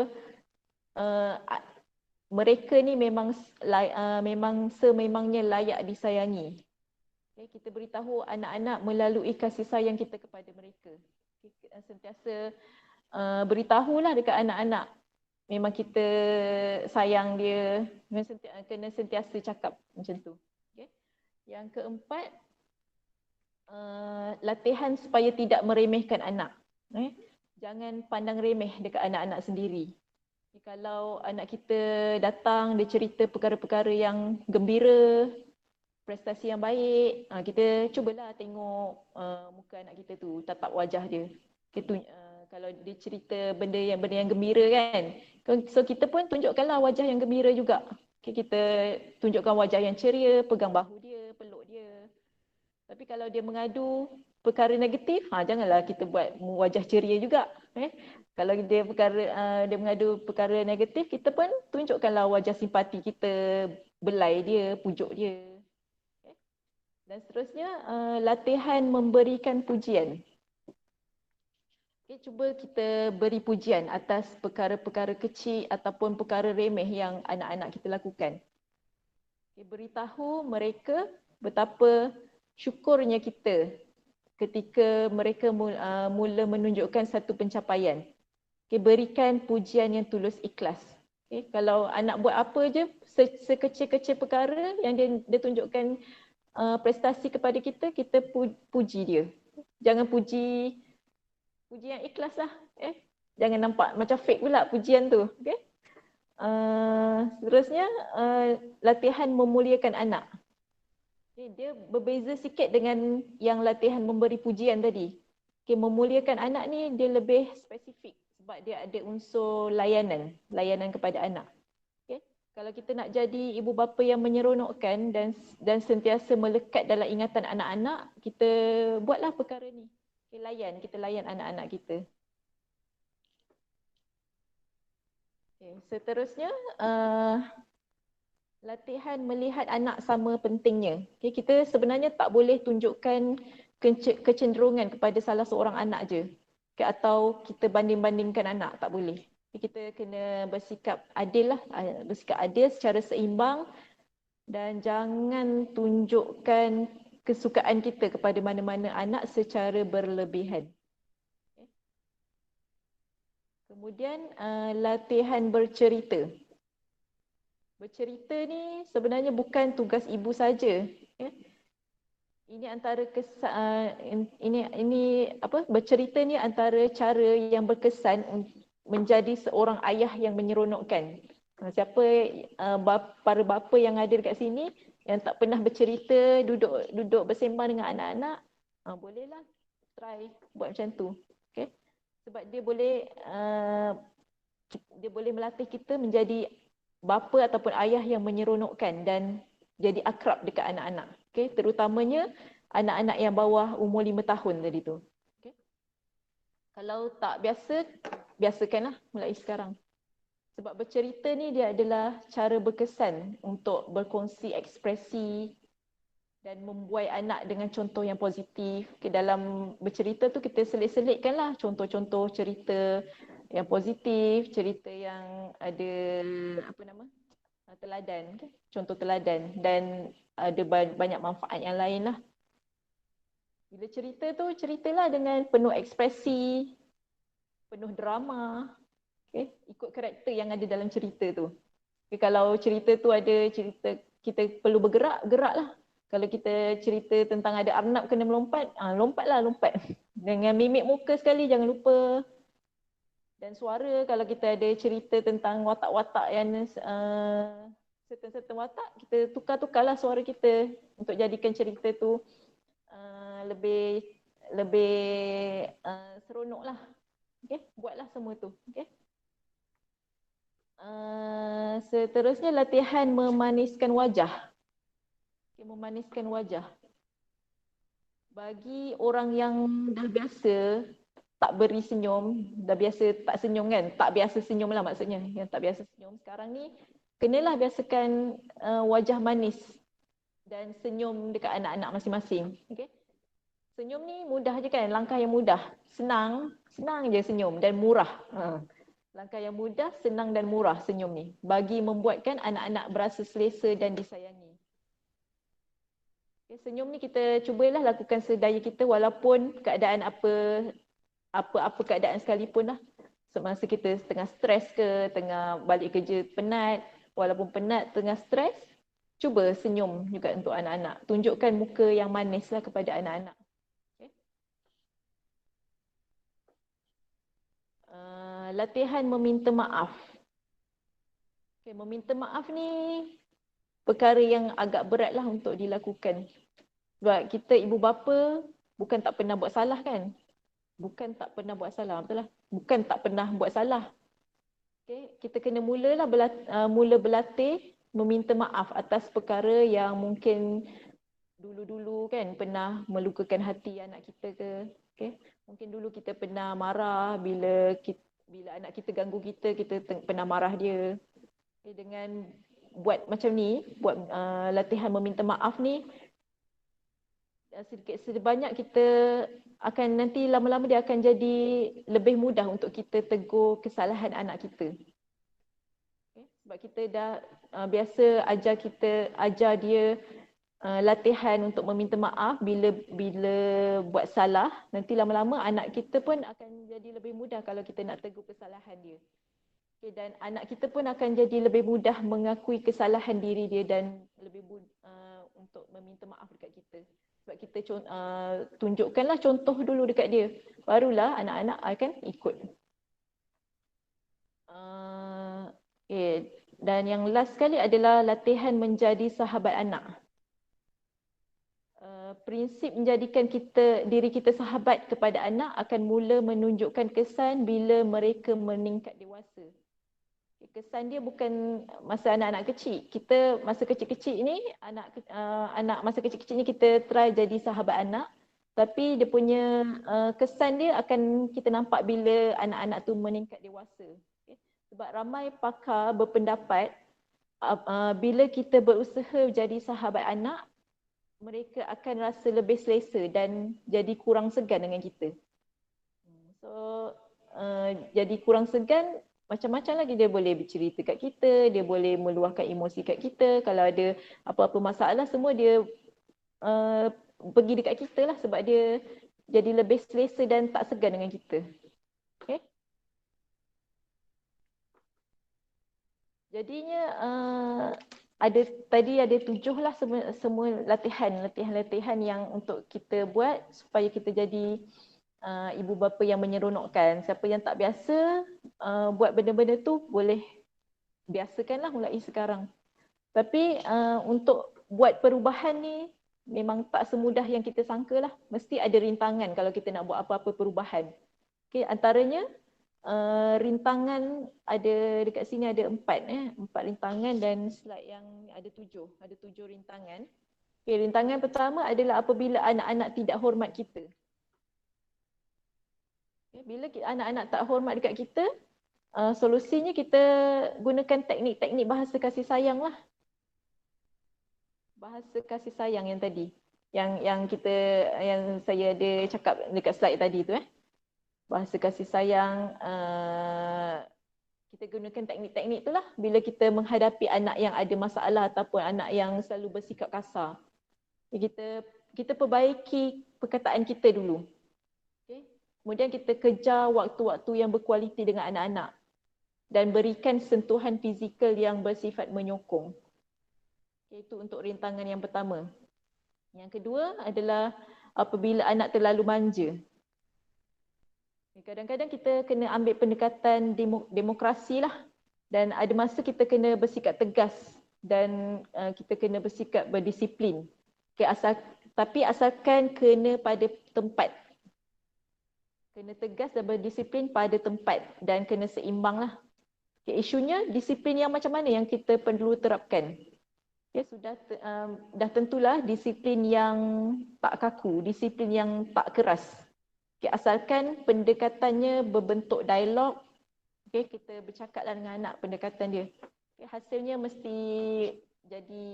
mereka ni memang sememangnya layak disayangi. Okay, kita beritahu anak-anak melalui kasih sayang kita kepada mereka. Okay, sentiasa beritahulah dekat anak-anak. Memang kita sayang dia, kena sentiasa cakap macam tu. Okay. Yang keempat, latihan supaya tidak meremehkan anak. Jangan pandang remeh dekat anak-anak sendiri. Kalau anak kita datang, dia cerita perkara-perkara yang gembira, prestasi yang baik, kita cubalah tengok muka anak kita tu, tatap wajah dia. Kalau dia cerita benda yang gembira kan, so kita pun tunjukkanlah wajah yang gembira juga. Kita tunjukkan wajah yang ceria, pegang bahu dia, peluk dia. Tapi kalau dia mengadu perkara negatif, janganlah kita buat wajah ceria juga. Kalau dia mengadu perkara negatif, kita pun tunjukkanlah wajah simpati kita, belai dia, pujuk dia. Dan seterusnya, latihan memberikan pujian. Okay, cuba kita beri pujian atas perkara-perkara kecil ataupun perkara remeh yang anak-anak kita lakukan. Okay, beritahu mereka betapa syukurnya kita ketika mereka mula menunjukkan satu pencapaian. Okay, berikan pujian yang tulus ikhlas. Okay, kalau anak buat apa je, sekecil-kecil perkara yang dia tunjukkan prestasi kepada kita, kita puji dia. Jangan puji yang ikhlas lah. Jangan nampak macam fake pula pujian tu. Okay? Seterusnya, latihan memuliakan anak. Okay, dia berbeza sikit dengan yang latihan memberi pujian tadi. Okay, memuliakan anak ni dia lebih spesifik sebab dia ada unsur layanan kepada anak. Kalau kita nak jadi ibu bapa yang menyeronokkan dan sentiasa melekat dalam ingatan anak-anak, kita buatlah perkara ni. Kita layan anak-anak kita. Seterusnya, latihan melihat anak sama pentingnya. Kita sebenarnya tak boleh tunjukkan kecenderungan kepada salah seorang anak je. Atau kita banding-bandingkan anak, tak boleh. Kita kena bersikap adil lah, bersikap adil secara seimbang dan jangan tunjukkan kesukaan kita kepada mana-mana anak secara berlebihan. Kemudian latihan bercerita. Bercerita ni sebenarnya bukan tugas ibu saja. Ini antara bercerita ni antara cara yang berkesan menjadi seorang ayah yang menyeronokkan. Siapa para bapa yang ada dekat sini yang tak pernah bercerita, duduk bersembang dengan anak-anak, bolehlah try buat macam tu. Okay? Sebab dia boleh melatih kita menjadi bapa ataupun ayah yang menyeronokkan dan jadi akrab dekat anak-anak. Okay? Terutamanya anak-anak yang bawah umur 5 tahun tadi tu. Okay? Kalau tak biasa, biasakanlah mulai sekarang. Sebab bercerita ni dia adalah cara berkesan untuk berkongsi ekspresi dan membuai anak dengan contoh yang positif. Okay, dalam bercerita tu kita selit-selitkanlah contoh-contoh cerita yang positif, cerita yang ada teladan, okay? Contoh teladan, dan ada banyak manfaat yang lain lah. Bila cerita tu, ceritalah dengan penuh ekspresi, penuh drama, okay? Ikut karakter yang ada dalam cerita tu. Okay, kalau cerita tu ada cerita kita perlu bergerak, geraklah. Kalau kita cerita tentang ada arnab kena melompat, lompatlah, lompat. Dengan mimik muka sekali, jangan lupa. Dan suara, kalau kita ada cerita tentang watak-watak yang certain watak, kita tukar-tukarlah suara kita untuk jadikan cerita tu lebih seronok lah. Okay? Buatlah semua tu. Okay? Seterusnya latihan memaniskan wajah. Okay, memaniskan wajah. Bagi orang yang dah biasa tak beri senyum, dah biasa tak senyum kan, tak biasa senyum lah maksudnya, yang tak biasa senyum, sekarang ni kenalah biasakan wajah manis dan senyum dekat anak-anak masing-masing. Okay? Senyum ni mudah je kan, langkah yang mudah, senang je senyum dan murah. Langkah yang mudah, senang dan murah senyum ni, bagi membuatkan anak-anak berasa selesa dan disayangi. Okay, senyum ni kita cubalah lakukan sedaya kita walaupun keadaan apa keadaan sekalipun lah. Semasa kita tengah stres ke, tengah balik kerja penat, walaupun penat, tengah stres, cuba senyum juga untuk anak-anak. Tunjukkan muka yang manis lah kepada anak-anak. Okay. Latihan meminta maaf. Okay, meminta maaf ni perkara yang agak berat lah untuk dilakukan. Sebab kita ibu bapa bukan tak pernah buat salah kan? Bukan tak pernah buat salah, betul lah. Bukan tak pernah buat salah. Okay, kita kena mula berlatih meminta maaf atas perkara yang mungkin dulu-dulu kan pernah melukakan hati anak kita ke. Okay. Mungkin dulu kita pernah marah bila anak kita ganggu kita pernah marah dia. Okay, dengan buat macam ni, buat latihan meminta maaf ni, sedikit sebanyak kita akan nanti lama-lama dia akan jadi lebih mudah untuk kita tegur kesalahan anak kita. Okay. Sebab kita dah biasa ajar dia latihan untuk meminta maaf bila buat salah, nanti lama-lama anak kita pun akan jadi lebih mudah kalau kita nak tegur kesalahan dia. Okay, dan anak kita pun akan jadi lebih mudah mengakui kesalahan diri dia dan lebih untuk meminta maaf dekat kita. Sebab kita tunjukkanlah contoh dulu dekat dia. Barulah anak-anak akan ikut. Okay. Dan yang last sekali adalah latihan menjadi sahabat anak. Prinsip menjadikan diri kita sahabat kepada anak akan mula menunjukkan kesan bila mereka meningkat dewasa. Kesan dia bukan masa anak-anak kecil. Kita masa kecil-kecil ni, anak masa kecil-kecil ni kita try jadi sahabat anak. Tapi dia punya kesan dia akan kita nampak bila anak-anak tu meningkat dewasa. Okay? Sebab ramai pakar berpendapat bila kita berusaha jadi sahabat anak, mereka akan rasa lebih selesa dan jadi kurang segan dengan kita. So, jadi kurang segan, macam-macam lagi dia boleh bercerita kat kita, dia boleh meluahkan emosi kat kita. Kalau ada apa-apa masalah, semua dia pergi dekat kita lah sebab dia jadi lebih selesa dan tak segan dengan kita. Okay? Jadinya tadi ada 7 lah semua latihan yang untuk kita buat supaya kita jadi ibu bapa yang menyeronokkan. Siapa yang tak biasa buat benda-benda tu boleh biasakanlah mulai sekarang. Tapi untuk buat perubahan ni memang tak semudah yang kita sangka lah. Mesti ada rintangan kalau kita nak buat apa-apa perubahan. Okay, antaranya rintangan ada dekat sini ada 4 rintangan dan slide yang ada 7 rintangan. Okay, rintangan pertama adalah apabila anak-anak tidak hormat kita. Okay, bila anak-anak tak hormat dekat kita, solusinya kita gunakan teknik-teknik bahasa kasih sayang lah. Bahasa kasih sayang yang tadi, yang saya ada cakap dekat slide tadi tu. Bahasa kasih sayang, kita gunakan teknik-teknik itulah bila kita menghadapi anak yang ada masalah ataupun anak yang selalu bersikap kasar. Kita perbaiki perkataan kita dulu. Okay. Kemudian kita kejar waktu-waktu yang berkualiti dengan anak-anak dan berikan sentuhan fizikal yang bersifat menyokong. Okay, itu untuk rintangan yang pertama. Yang kedua adalah apabila anak terlalu manja. Kadang-kadang kita kena ambil pendekatan demokrasi lah, dan ada masa kita kena bersikap tegas dan kita kena bersikap berdisiplin. Okay, tapi asalkan kena pada tempat. Kena tegas dan berdisiplin pada tempat dan kena seimbang lah. Okay, isunya disiplin yang macam mana yang kita perlu terapkan. Okay, dah tentulah disiplin yang tak kaku, disiplin yang tak keras. Okay, asalkan pendekatannya berbentuk dialog, okay, kita bercakaplah dengan anak pendekatan dia. Okay, hasilnya mesti jadi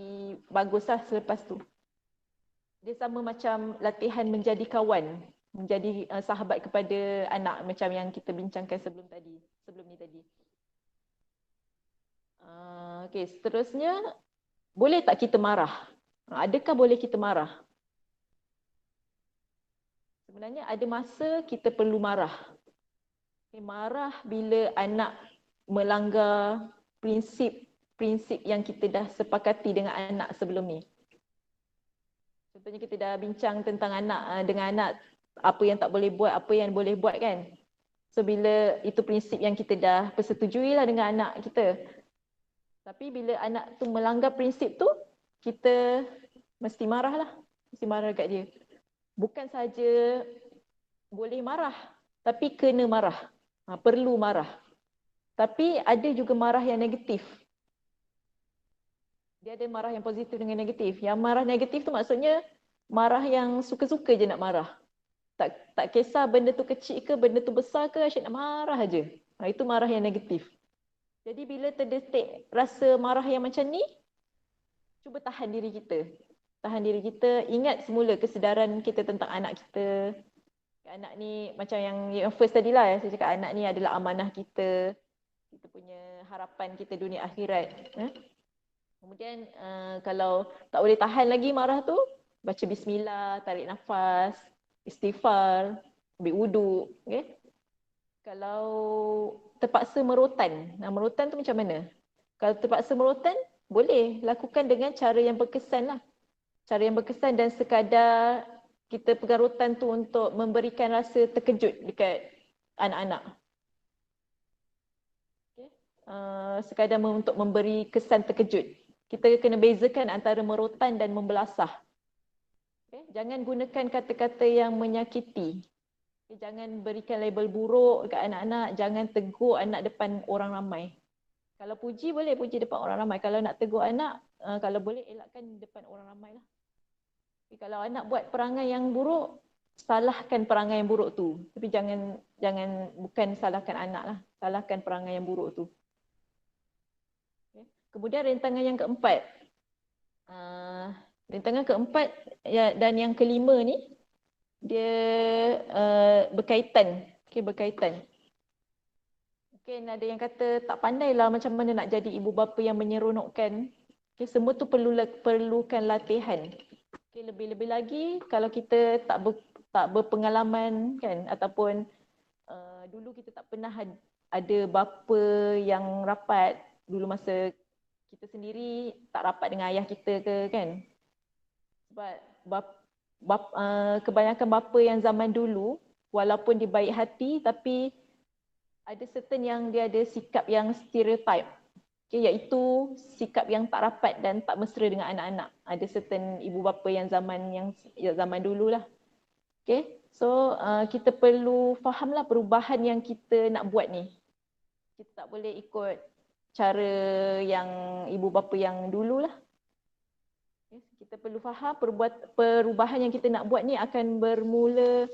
baguslah selepas tu. Dia sama macam latihan menjadi kawan, menjadi sahabat kepada anak macam yang kita bincangkan sebelum ni tadi. Okey, seterusnya, boleh tak kita marah? Adakah boleh kita marah? Sebenarnya ada masa kita perlu marah. Okay, marah bila anak melanggar prinsip yang kita dah sepakati dengan anak sebelum ni. Contohnya kita dah bincang tentang dengan anak, apa yang tak boleh buat, apa yang boleh buat kan. So bila itu prinsip yang kita dah persetujui lah dengan anak kita. Tapi bila anak tu melanggar prinsip tu, kita mesti marah lah. Mesti marah kat dia. Bukan saja boleh marah, tapi kena marah. Perlu marah. Tapi ada juga marah yang negatif. Dia ada marah yang positif dengan negatif. Yang marah negatif tu maksudnya marah yang suka-suka je nak marah. Tak kisah benda tu kecil ke, benda tu besar ke, asyik nak marah aja. Itu marah yang negatif. Jadi bila terdetik rasa marah yang macam ni, cuba tahan diri kita. Tahan diri kita, ingat semula kesedaran kita tentang anak kita. Anak ni macam yang first tadi lah, saya cakap anak ni adalah amanah kita. Kita punya harapan kita dunia akhirat. Kemudian kalau tak boleh tahan lagi marah tu, baca bismillah, tarik nafas, istighfar, ambil wuduk. Okay? Kalau terpaksa merotan, merotan tu macam mana? Kalau terpaksa merotan, boleh lakukan dengan cara yang berkesan lah. Cara yang berkesan dan sekadar kita pegang rotan tu untuk memberikan rasa terkejut dekat anak-anak. Okay? Sekadar untuk memberi kesan terkejut. Kita kena bezakan antara merotan dan membelasah. Okay? Jangan gunakan kata-kata yang menyakiti. Okay? Jangan berikan label buruk dekat anak-anak. Jangan tegur anak depan orang ramai. Kalau puji boleh puji depan orang ramai. Kalau nak tegur anak, kalau boleh elakkan depan orang ramai lah. Okay? Kalau anak buat perangai yang buruk, salahkan perangai yang buruk tu. Tapi bukan salahkan anak lah. Salahkan perangai yang buruk tu. Kemudian rintangan yang keempat. Rintangan keempat dan yang kelima ni, dia berkaitan. Okay, berkaitan. Mungkin ada yang kata tak pandailah macam mana nak jadi ibu bapa yang menyeronokkan. Okay, semua tu perlukan latihan. Okay, lebih-lebih lagi kalau kita tak berpengalaman kan, ataupun dulu kita tak pernah ada bapa yang rapat dulu masa kita sendiri tak rapat dengan ayah kita ke kan. Sebab kebanyakan bapa yang zaman dulu walaupun dia baik hati tapi ada certain yang dia ada sikap yang stereotype. Okay, iaitu sikap yang tak rapat dan tak mesra dengan anak-anak. Ada certain ibu bapa yang zaman dululah. Okay, so kita perlu fahamlah perubahan yang kita nak buat ni. Kita tak boleh ikut cara yang ibu bapa yang dululah. Kita perlu faham perubahan yang kita nak buat ni akan bermula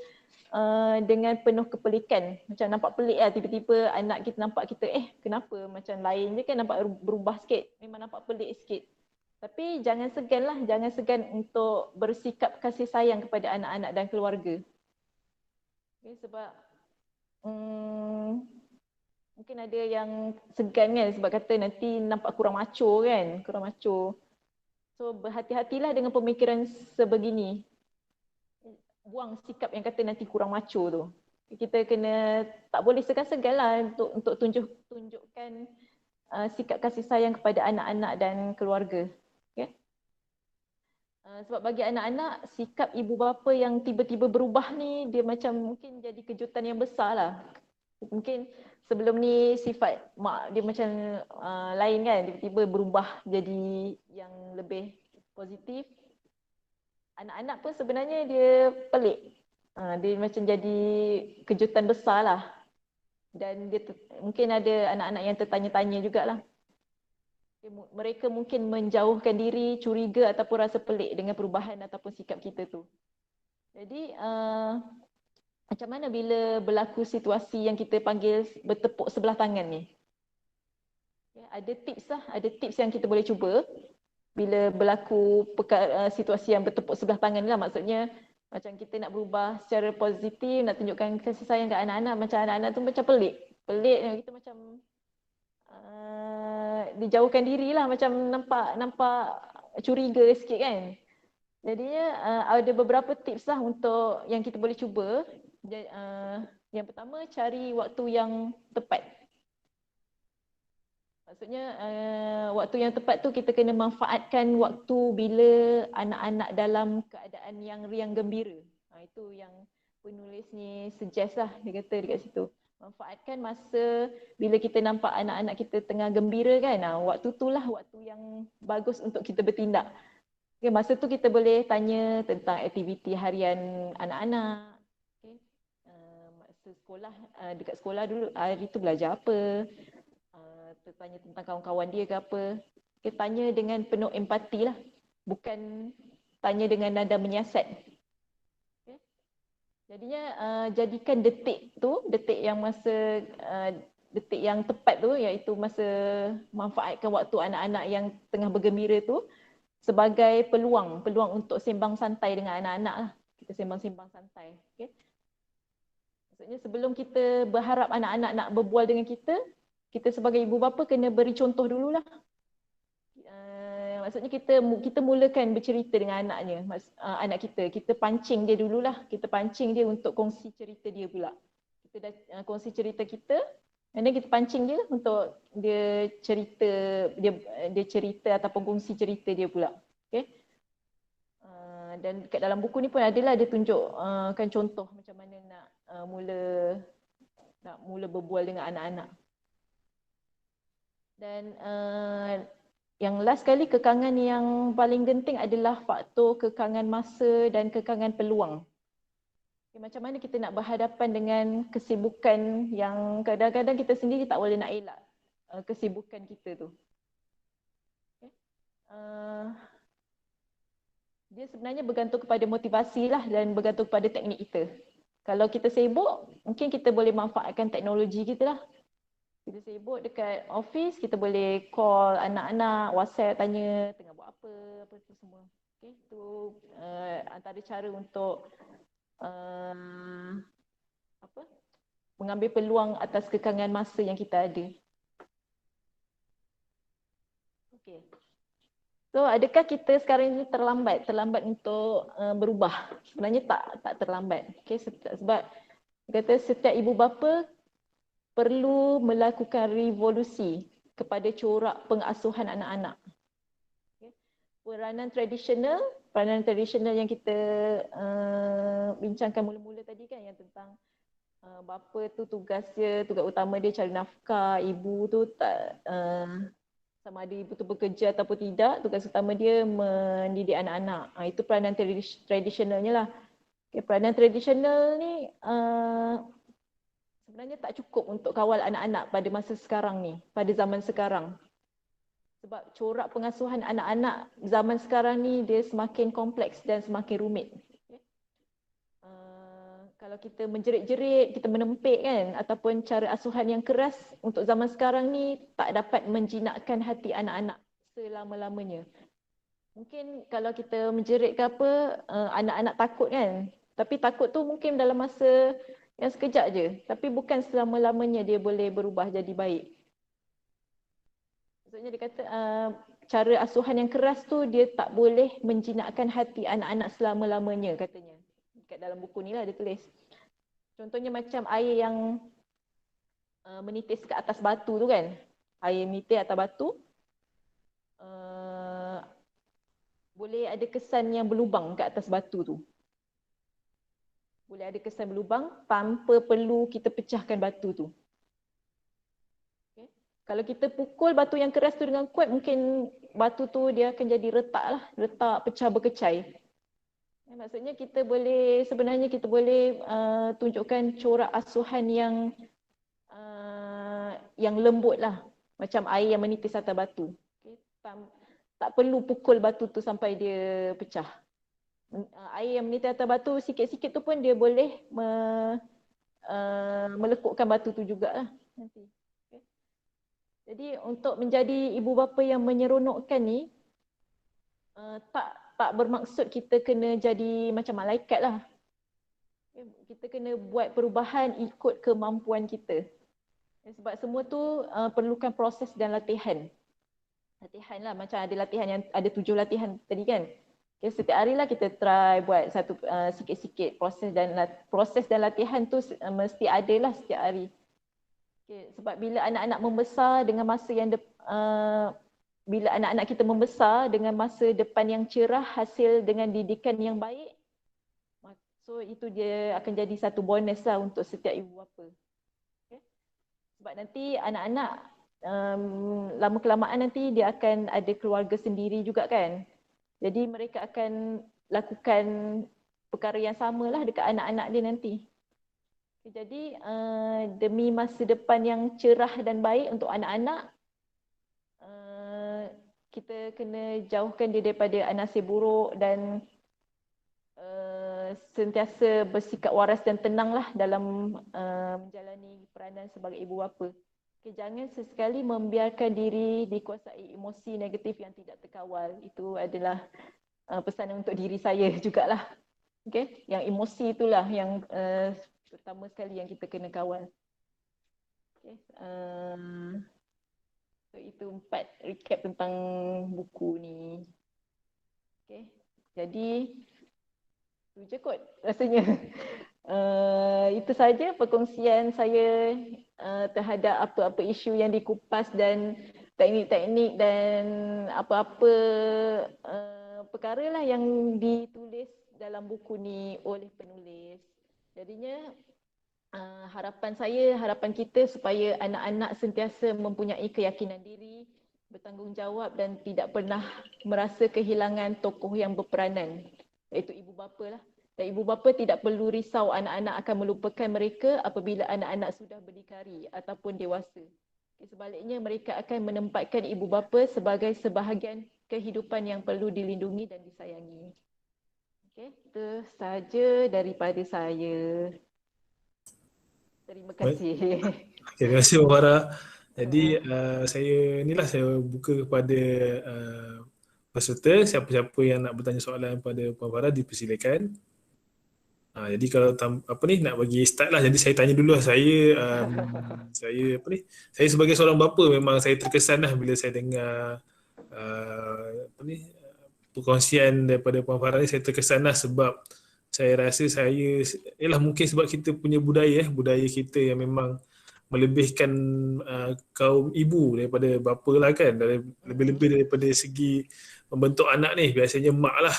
dengan penuh kepelikan. Macam nampak pelik lah tiba-tiba anak kita nampak kita kenapa macam lain je kan, nampak berubah sikit. Memang nampak pelik sikit. Tapi jangan segan untuk bersikap kasih sayang kepada anak-anak dan keluarga. Okay, sebab Mungkin ada yang segan kan sebab kata nanti nampak kurang macho kan, kurang macho. So berhati-hatilah dengan pemikiran sebegini. Buang sikap yang kata nanti kurang macho tu. Kita kena tak boleh segan-segan lah untuk tunjukkan sikap kasih sayang kepada anak-anak dan keluarga. Okay? Sebab bagi anak-anak, sikap ibu bapa yang tiba-tiba berubah ni, dia macam mungkin jadi kejutan yang besar lah. Mungkin sebelum ni sifat mak dia macam lain kan, tiba-tiba berubah jadi yang lebih positif. Anak-anak pun sebenarnya dia pelik. Dia macam jadi kejutan besar lah. Dan dia mungkin ada anak-anak yang tertanya-tanya jugalah. Mereka mungkin menjauhkan diri, curiga ataupun rasa pelik dengan perubahan ataupun sikap kita tu. Jadi macam mana bila berlaku situasi yang kita panggil bertepuk sebelah tangan ni? Ya, ada tips lah, ada tips yang kita boleh cuba bila berlaku situasi yang bertepuk sebelah tangan ni lah. Maksudnya macam kita nak berubah secara positif, nak tunjukkan kasih sayang ke anak-anak, macam anak-anak tu macam pelik. Pelik, kita macam dijauhkan diri lah, macam nampak curiga sikit kan. Jadinya ada beberapa tips lah untuk yang kita boleh cuba. Yang pertama, cari waktu yang tepat. Maksudnya waktu yang tepat tu kita kena manfaatkan waktu bila anak-anak dalam keadaan yang riang gembira. Itu yang penulis ni suggest lah, dia kata dekat situ. Manfaatkan masa bila kita nampak anak-anak kita tengah gembira kan. Waktu tu lah waktu yang bagus untuk kita bertindak. Okay, masa tu kita boleh tanya tentang aktiviti harian anak-anak. Okay. Masa sekolah, dekat sekolah dulu hari tu belajar apa. Tanya tentang kawan-kawan dia ke apa. Okay, tanya dengan penuh empati lah. Bukan tanya dengan nada menyiasat. Okay. Jadinya jadikan detik tu, detik yang tepat tu, iaitu masa manfaatkan waktu anak-anak yang tengah bergembira tu sebagai peluang untuk sembang santai dengan anak-anak lah. Kita sembang-sembang santai. Okay? Maksudnya sebelum kita berharap anak-anak nak berbual dengan kita sebagai ibu bapa kena beri contoh dululah. Maksudnya kita mulakan bercerita dengan anaknya, anak kita pancing dia dululah. Kita pancing dia untuk kongsi cerita dia pula. Kita dah kongsi cerita kita, and then kita pancing dia untuk dia cerita ataupun kongsi cerita dia pula. Okay? Dan dekat dalam buku ni pun adalah dia tunjukkan contoh macam mana nak mula berbual dengan anak-anak. Dan yang last kali, kekangan yang paling genting adalah faktor kekangan masa dan kekangan peluang. Okay, macam mana kita nak berhadapan dengan kesibukan yang kadang-kadang kita sendiri tak boleh nak elak kesibukan kita tu. Okay. Dia sebenarnya bergantung kepada motivasi lah dan bergantung kepada teknik kita. Kalau kita sibuk, mungkin kita boleh manfaatkan teknologi kita lah. Kita sibuk dekat office, kita boleh call anak-anak, WhatsApp tanya tengah buat apa tu semua. Okay, itu antara cara untuk mengambil peluang atas kekangan masa yang kita ada. Okay. So, adakah kita sekarang ini terlambat untuk berubah? Sebenarnya tak terlambat. Okay, sebab kata setiap ibu bapa perlu melakukan revolusi kepada corak pengasuhan anak-anak. Okay. Peranan tradisional yang kita bincangkan mula-mula tadi kan, yang tentang bapa tu tugas utama dia cari nafkah, ibu tu tak sama ada ibu tu bekerja ataupun tidak, tugas utama dia mendidik anak-anak. Itu peranan tradisionalnya lah. Okay, peranan tradisional ni sebenarnya tak cukup untuk kawal anak-anak pada masa sekarang ni, pada zaman sekarang. Sebab corak pengasuhan anak-anak zaman sekarang ni dia semakin kompleks dan semakin rumit. Okay. Kalau kita menjerit-jerit, kita menempik kan, ataupun cara asuhan yang keras untuk zaman sekarang ni tak dapat menjinakkan hati anak-anak selama-lamanya. Mungkin kalau kita menjerit ke apa, anak-anak takut kan. Tapi takut tu mungkin dalam masa yang sekejap je, tapi bukan selama-lamanya dia boleh berubah jadi baik. Maksudnya dia kata cara asuhan yang keras tu dia tak boleh menjinakkan hati anak-anak selama-lamanya katanya. Dekat dalam buku ni lah dia tulis. Contohnya macam air yang menitis ke atas batu tu kan. Air menitis atas batu boleh ada kesan yang berlubang kat atas batu tu. Boleh ada kesan berlubang tanpa perlu kita pecahkan batu tu. Okay. Kalau kita pukul batu yang keras tu dengan kuat, mungkin batu tu dia akan jadi retak lah. Retak, pecah, berkecai. Maksudnya sebenarnya kita boleh tunjukkan corak asuhan yang lembut lah. Macam air yang menitis atas batu. Okay. Tak perlu pukul batu tu sampai dia pecah. Air yang menitis atas batu sikit-sikit tu pun dia boleh melekupkan batu tu jugalah nanti. Okay. Jadi untuk menjadi ibu bapa yang menyeronokkan ni tak bermaksud kita kena jadi macam malaikat lah. Okay. Kita kena buat perubahan ikut kemampuan kita. Sebab semua tu perlukan proses dan latihan. Latihan lah, macam ada latihan yang ada 7 latihan tadi kan. Okay, setiap hari lah kita try buat satu sikit-sikit proses dan latihan tu mesti ada lah setiap hari. Okay, sebab bila anak-anak membesar dengan masa yang bila anak-anak kita membesar dengan masa depan yang cerah hasil dengan didikan yang baik, so itu dia akan jadi satu bonus lah untuk setiap ibu bapa. Okay. Sebab nanti anak-anak lama kelamaan nanti dia akan ada keluarga sendiri juga kan. Jadi mereka akan lakukan perkara yang samalah dekat anak-anak dia nanti. Jadi demi masa depan yang cerah dan baik untuk anak-anak, kita kena jauhkan dia daripada anasir buruk dan sentiasa bersikap waras dan tenanglah dalam menjalani peranan sebagai ibu bapa. Okay, jangan sesekali membiarkan diri dikuasai emosi negatif yang tidak terkawal. Itu adalah pesanan untuk diri saya jugalah. Okay? Yang emosi itulah yang pertama sekali yang kita kena kawal. Okay. So itu 4 recap tentang buku ni. Okay. Jadi itu je kot rasanya. Itu saja perkongsian saya terhadap apa-apa isu yang dikupas dan teknik-teknik dan apa-apa perkara lah yang ditulis dalam buku ni oleh penulis. Jadinya harapan kita supaya anak-anak sentiasa mempunyai keyakinan diri, bertanggungjawab dan tidak pernah merasa kehilangan tokoh yang berperanan, iaitu ibu bapa lah. Dan ibu bapa tidak perlu risau anak-anak akan melupakan mereka apabila anak-anak sudah berdikari ataupun dewasa. Sebaliknya mereka akan menempatkan ibu bapa sebagai sebahagian kehidupan yang perlu dilindungi dan disayangi. Okey, itu sahaja daripada saya. Terima kasih. Terima kasih Puan Farah. Jadi saya buka kepada peserta, siapa-siapa yang nak bertanya soalan pada Puan Farah dipersilakan. Jadi kalau nak bagi start lah, jadi saya tanya dulu lah. Saya sebagai seorang bapa memang saya terkesan lah bila saya dengar perkongsian daripada Puan Farah ni. Saya terkesan lah sebab saya rasa mungkin sebab kita punya budaya kita yang memang melebihkan kaum ibu daripada bapa lah kan, lebih-lebih daripada segi membentuk anak ni biasanya mak lah.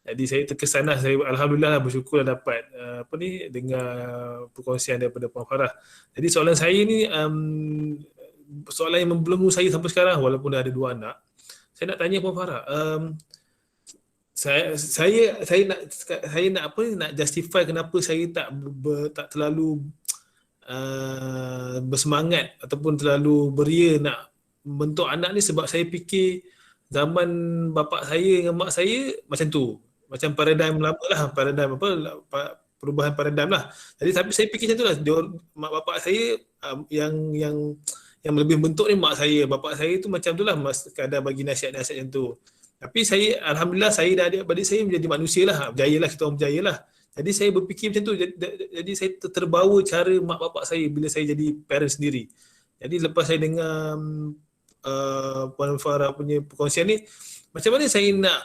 Jadi saya terkesan lah, saya alhamdulillah bersyukur dapat dengar perkongsian daripada Puan Farah. Jadi soalan saya ni soalan yang membelenggu saya sampai sekarang walaupun dah ada 2 anak. Saya nak tanya Puan Farah, saya nak justify kenapa saya tak terlalu bersemangat ataupun terlalu beria nak membentuk anak ni, sebab saya fikir zaman bapa saya dengan mak saya macam tu. Macam paradigm lama lah, perubahan paradigm lah. Jadi tapi saya fikir macam tu lah, mak bapak saya yang lebih bentuk ni mak saya, bapak saya tu macam tu lah, kadang bagi nasihat-nasihat macam tu. Tapi saya alhamdulillah saya dan adik-adik saya menjadi manusia lah, berjaya lah, kita orang berjaya lah. Jadi saya berfikir macam tu. Jadi saya terbawa cara mak bapak saya bila saya jadi parent sendiri. Jadi lepas saya dengar Puan Farah punya perkongsian ni, macam mana saya nak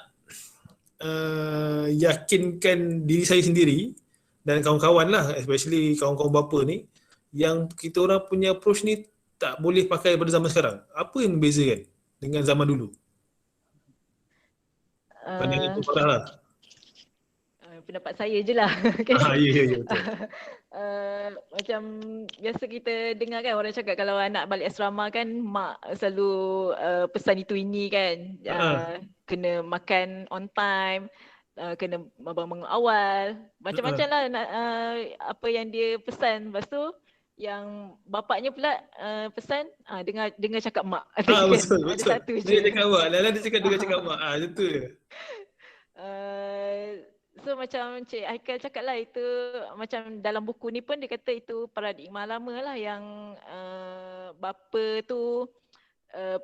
yakinkan diri saya sendiri dan kawan-kawan lah, especially kawan-kawan bapa ni, yang kita orang punya approach ni tak boleh pakai pada zaman sekarang. Apa yang membezakan dengan zaman dulu? Pandangan Puan Farah lah. Pendapat saya je lah. Kan? Ya, betul. Macam biasa kita dengar kan orang cakap kalau anak balik asrama kan mak selalu pesan itu ini kan. Kena makan on time, kena bangun awal. Macam-macam lah apa yang dia pesan. Lepas tu yang bapaknya pula pesan dengar cakap mak. Betul. Ada satu je. Dia cakap mak. Lala dia cakap dengar cakap mak. Macam tu je. So macam Cik Haikal cakap lah, itu macam dalam buku ni pun dia kata itu paradigma lama lah yang bapa tu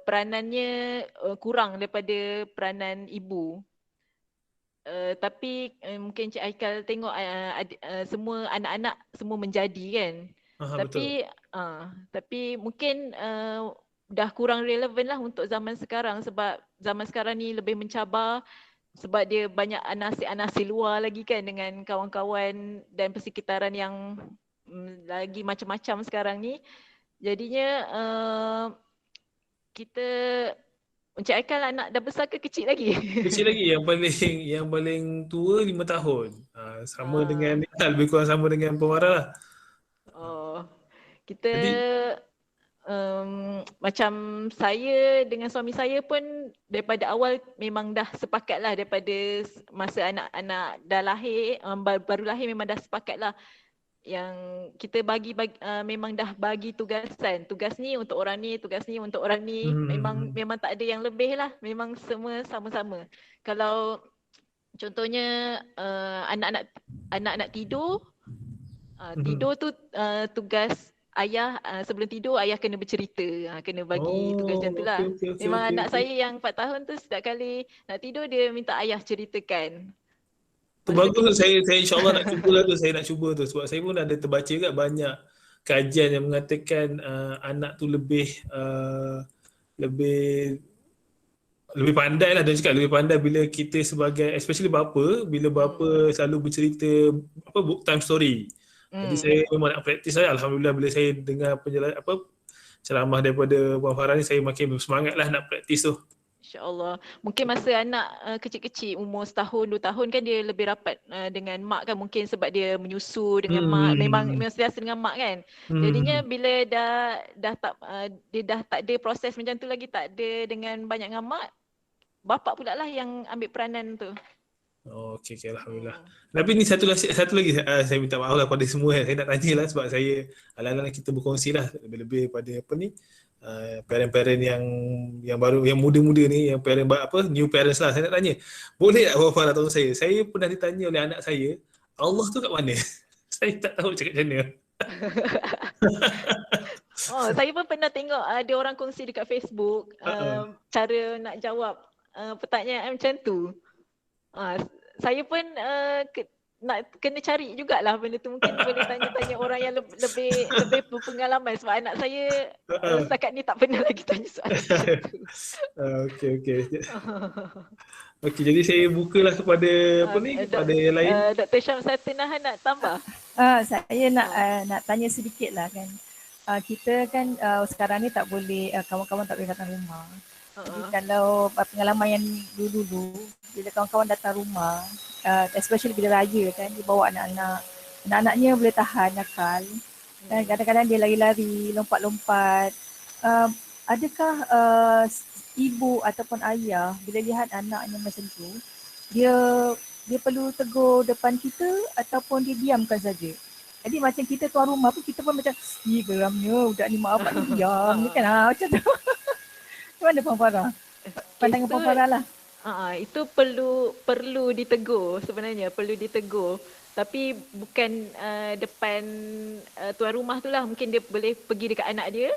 peranannya kurang daripada peranan ibu. Tapi mungkin Cik Haikal tengok semua anak-anak semua menjadi kan. Tapi mungkin dah kurang relevan lah untuk zaman sekarang, sebab zaman sekarang ni lebih mencabar. Sebab dia banyak anasi-anasi luar lagi kan, dengan kawan-kawan dan persekitaran yang lagi macam-macam sekarang ni. Jadinya kita, Encik Aikal anak dah besar ke kecil lagi? Kecil lagi, yang paling tua 5 tahun. Sama dengan lebih kurang sama dengan Puan Farah lah. Kita macam saya dengan suami saya pun daripada awal memang dah sepakat lah, daripada masa anak-anak dah lahir, baru lahir memang dah sepakat lah yang kita bagi memang dah bagi tugasan. Tugas ni untuk orang ni, tugas ni untuk orang ni. Memang tak ada yang lebih lah. Memang semua sama-sama. Kalau contohnya anak-anak tidur, tidur tu tugas ayah, sebelum tidur ayah kena bercerita, kena bagi tugas macam tu lah. Memang anak saya yang 4 tahun tu setiap kali nak tidur dia minta ayah ceritakan. Tu bagus tu, saya insyaAllah nak cuba lah tu, saya nak cuba tu. Sebab saya pun ada terbaca kat banyak kajian yang mengatakan anak tu lebih pandai lah, dan cakap lebih pandai bila kita sebagai, especially bapa, bila bapa selalu bercerita book time story. Jadi saya memang nak praktis lah. Alhamdulillah bila saya dengar ceramah daripada Puan Farah ni, saya makin bersemangat lah nak praktis tu. InsyaAllah. Mungkin masa anak kecil-kecil umur 1 tahun 2 tahun kan dia lebih rapat dengan mak kan, mungkin sebab dia menyusu dengan mak, memang sentiasa dengan mak kan. Jadinya bila dia dah tak ada proses macam tu lagi, tak ada dengan banyak dengan mak, bapak pula lah yang ambil peranan tu. Okay, Alhamdulillah. Tapi ni satu lagi saya minta maaf lah pada semua. Saya nak tanya lah sebab saya ala-ala kita berkongsi lah lebih-lebih pada parent-parent yang baru, yang muda-muda ni, yang parent new parents lah. Saya nak tanya, boleh tak Puan Farah tolong saya? Saya pernah ditanya oleh anak saya, Allah tu kat mana? Saya tak tahu cakap macam mana. Saya pun pernah tengok ada orang kongsi dekat Facebook cara nak jawab pertanyaan macam tu. Saya pun nak kena cari jugalah benda tu. Mungkin boleh tanya-tanya orang yang lebih berpengalaman, sebab anak saya setakat ni tak pernah lagi tanya soalan macam tu. Okey, jadi saya bukalah kepada kepada yang lain. Dr. Syamsatinahan nak tambah? Saya nak tanya sedikit lah kan. Kita kan sekarang ni tak boleh, kawan-kawan tak boleh datang rumah. Jadi kalau pengalaman yang dulu-dulu, bila kawan-kawan datang rumah, especially bila raya kan, dia bawa anak-anaknya boleh tahan nakal, dan kadang-kadang dia lari-lari, lompat-lompat. Adakah ibu ataupun ayah bila lihat anaknya macam tu, dia perlu tegur depan kita ataupun dia diamkan saja? Jadi macam kita tuan rumah pun, kita pun macam, geramnya budak ni, mak bapak ni diam ni kan, macam tu. Macam mana Puan Farah? Pandangan Puan Farah lah. Itu perlu ditegur sebenarnya, perlu ditegur. Tapi bukan depan tuan rumah tu lah. Mungkin dia boleh pergi dekat anak dia.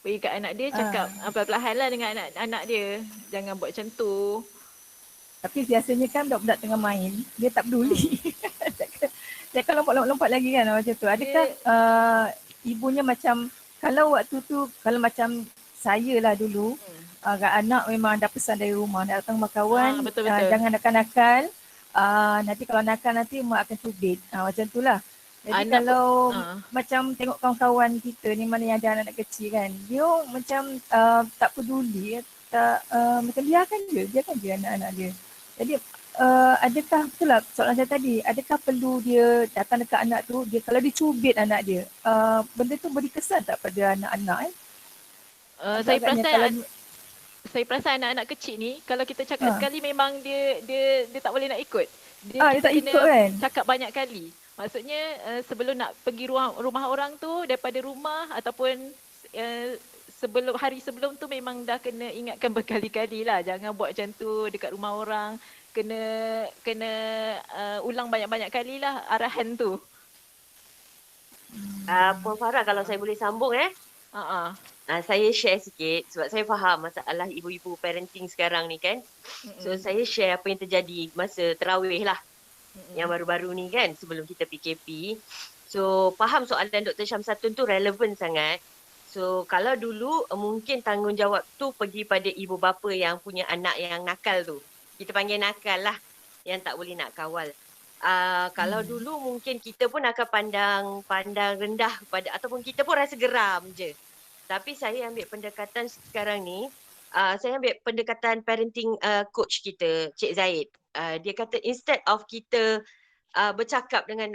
Pergi kat anak dia, cakap perlahan lah dengan anak dia. Jangan buat macam tu. Tapi biasanya kan budak-budak tengah main, dia tak peduli. dia akan lompat-lompat lagi kan macam tu. Adakah ibunya macam kalau waktu tu kalau macam saya lah dulu anak memang ada pesan dari rumah nak datang rumah kawan, betul-betul. jangan nakal-nakal, nanti kalau nakal nanti mak akan cubit, macam tu lah. Jadi anak kalau macam tengok kawan-kawan kita ni mana yang ada anak kecil kan, dia macam tak peduli, tak macam biarkan je anak-anak dia. Jadi adakah betul lah soalan saya tadi, adakah perlu dia datang dekat anak tu, dia kalau dicubit anak dia, benda tu beri kesan tak pada anak-anak Saya perasan anak-anak kecil ni kalau kita cakap sekali memang dia tak boleh nak ikut. Dia tak kena ikut kan? Cakap banyak kali. Maksudnya sebelum nak pergi rumah orang tu, daripada rumah ataupun hari sebelum tu memang dah kena ingatkan berkali-kali lah. Jangan buat macam tu dekat rumah orang. Kena ulang banyak-banyak kali lah arahan tu. Puan Farah, kalau saya boleh sambung saya share sikit sebab saya faham masalah ibu-ibu parenting sekarang ni kan. So saya share apa yang terjadi masa terawih lah. Yang baru-baru ni kan sebelum kita PKP. So faham soalan Dr. Syamsatun tu relevan sangat. So kalau dulu mungkin tanggungjawab tu pergi pada ibu bapa yang punya anak yang nakal tu. Kita panggil nakal lah, yang tak boleh nak kawal. Kalau dulu mungkin kita pun akan pandang rendah kepada, ataupun kita pun rasa geram je. Tapi saya ambil pendekatan sekarang ni, saya ambil pendekatan parenting coach kita, Cik Zaid. Dia kata instead of kita bercakap dengan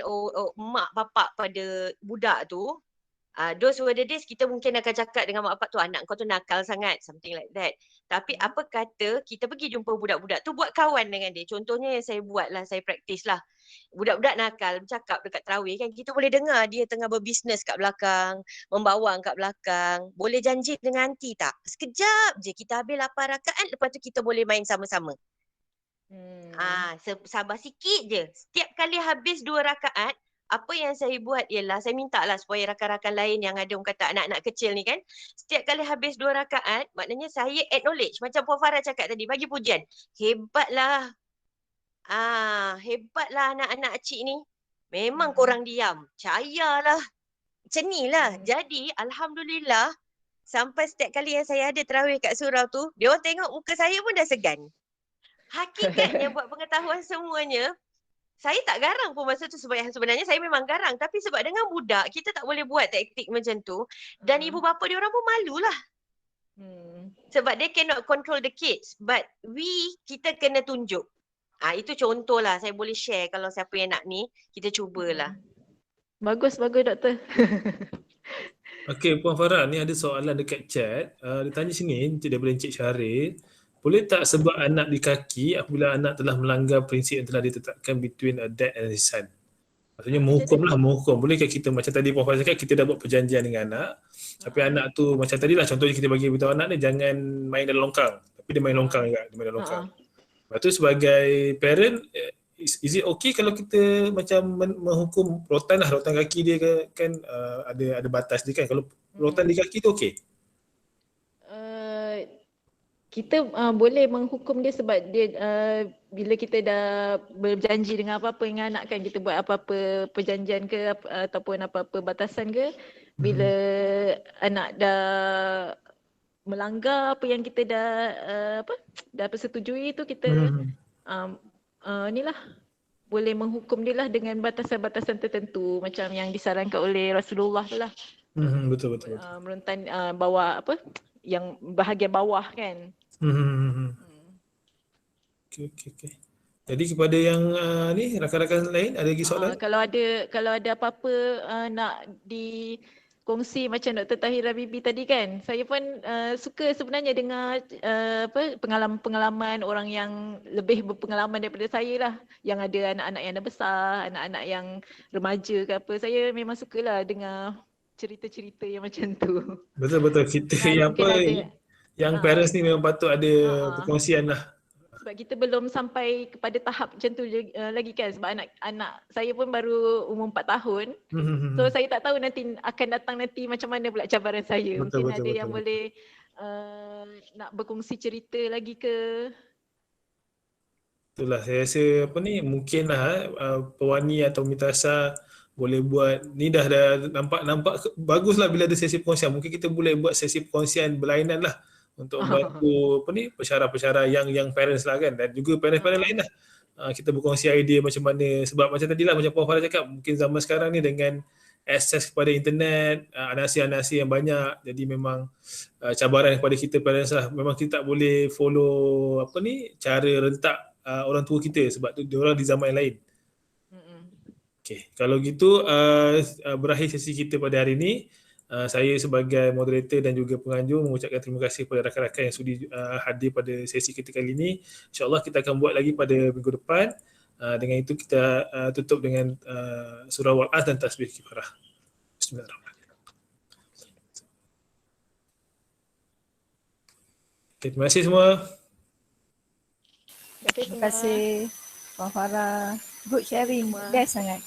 mak bapak pada budak tu, those were the days kita mungkin akan cakap dengan mak bapak tu, anak kau tu nakal sangat, something like that. Tapi apa kata kita pergi jumpa budak-budak tu, buat kawan dengan dia. Contohnya yang saya buat lah, saya praktis lah. Budak-budak nakal bercakap dekat terawih kan, kita boleh dengar dia tengah berbisnes kat belakang, membawang kat belakang. Boleh janji dengan aunty tak? Sekejap je kita habis 8 rakaat, lepas tu kita boleh main sama-sama. Sabar sikit je. Setiap kali habis 2 rakaat, apa yang saya buat ialah saya minta lah supaya rakan-rakan lain yang ada orang kata anak-anak kecil ni kan, setiap kali habis 2 rakaat, maknanya saya acknowledge macam Puan Farah cakap tadi, bagi pujian. Hebatlah. Hebatlah anak-anak cik ni. Memang korang diam. Percayalah. Macam ni lah. Jadi alhamdulillah sampai setiap kali yang saya ada terawih kat surau tu, dia orang tengok muka saya pun dah segan. Hakikatnya buat pengetahuan semuanya, saya tak garang pun masa tu sebenarnya saya memang garang. Tapi sebab dengan budak, kita tak boleh buat taktik macam tu. Dan ibu bapa dia orang pun malulah. Sebab they cannot control the kids. But kita kena tunjuk. Itu contoh lah. Saya boleh share kalau siapa yang nak ni, kita cubalah. Bagus doktor. Okey, Puan Farah, ni ada soalan dekat chat. Dia tanya sini, daripada Encik Syahril. Boleh tak sebab anak di kaki apabila anak telah melanggar prinsip yang telah ditetapkan between a dad and his son? Maksudnya menghukum. Bolehkah kita macam tadi Puan Farah cakap, kita dah buat perjanjian dengan anak. Tapi anak tu macam tadi lah contohnya kita bagi beritahu anak ni jangan main dalam longkang. Tapi dia main longkang juga. Lepas tu sebagai parent, is it okay kalau kita macam menghukum rotan kaki dia kan ada batas dia kan. Kalau rotan di kaki tu okay? Kita boleh menghukum dia sebab dia bila kita dah berjanji dengan apa-apa dengan anak kan, kita buat apa-apa perjanjian ke ataupun apa-apa batasan ke, bila anak dah melanggar apa yang kita dah persetujui tu, kita boleh menghukum dia lah dengan batasan-batasan tertentu macam yang disarankan oleh Rasulullah tu lah. Betul. Merontan bawah yang bahagian bawah kan. Okay. Jadi kepada yang ni rakan-rakan lain ada lagi soalan? Kalau ada apa-apa nak dikongsi macam Dr. Tahira Bibi tadi kan, saya pun suka sebenarnya dengar pengalaman orang yang lebih berpengalaman daripada saya lah, yang ada anak-anak yang dah besar, anak-anak yang remaja ke apa. Saya memang sukalah dengar cerita-cerita yang macam tu. Betul. Kita yang parents ni memang patut ada perkongsian lah. Sebab kita belum sampai kepada tahap macam tu lagi kan. Sebab anak saya pun baru umur 4 tahun. So saya tak tahu nanti akan datang nanti macam mana pula cabaran saya. Mungkin ada yang boleh nak berkongsi cerita lagi ke? Itulah saya rasa mungkinlah Puani atau Mitasa boleh buat ni dah nampak baguslah bila ada sesi perkongsian. Mungkin kita boleh buat sesi perkongsian berlainan lah untuk membantu pesyarah-pesyarah yang parents lah kan, dan juga parents-parents lain lah. Kita berkongsi idea macam mana, sebab macam tadilah macam Puan Farah cakap, mungkin zaman sekarang ni dengan akses kepada internet, anasi-anasi yang banyak, jadi memang cabaran kepada kita parents lah. Memang kita tak boleh follow cara rentak orang tua kita, sebab tu diorang di zaman yang lain. Okay, kalau gitu berakhir sesi kita pada hari ini. Saya sebagai moderator dan juga penganjur mengucapkan terima kasih kepada rakan-rakan yang sudi hadir pada sesi kita kali ini. InsyaAllah kita akan buat lagi pada minggu depan. Dengan itu kita tutup dengan surah Wal-As dan tasbih kifarah. Bismillahirrahmanirrahim. Okay, terima kasih semua. Terima kasih Puan Farah. Good sharing. Best sangat.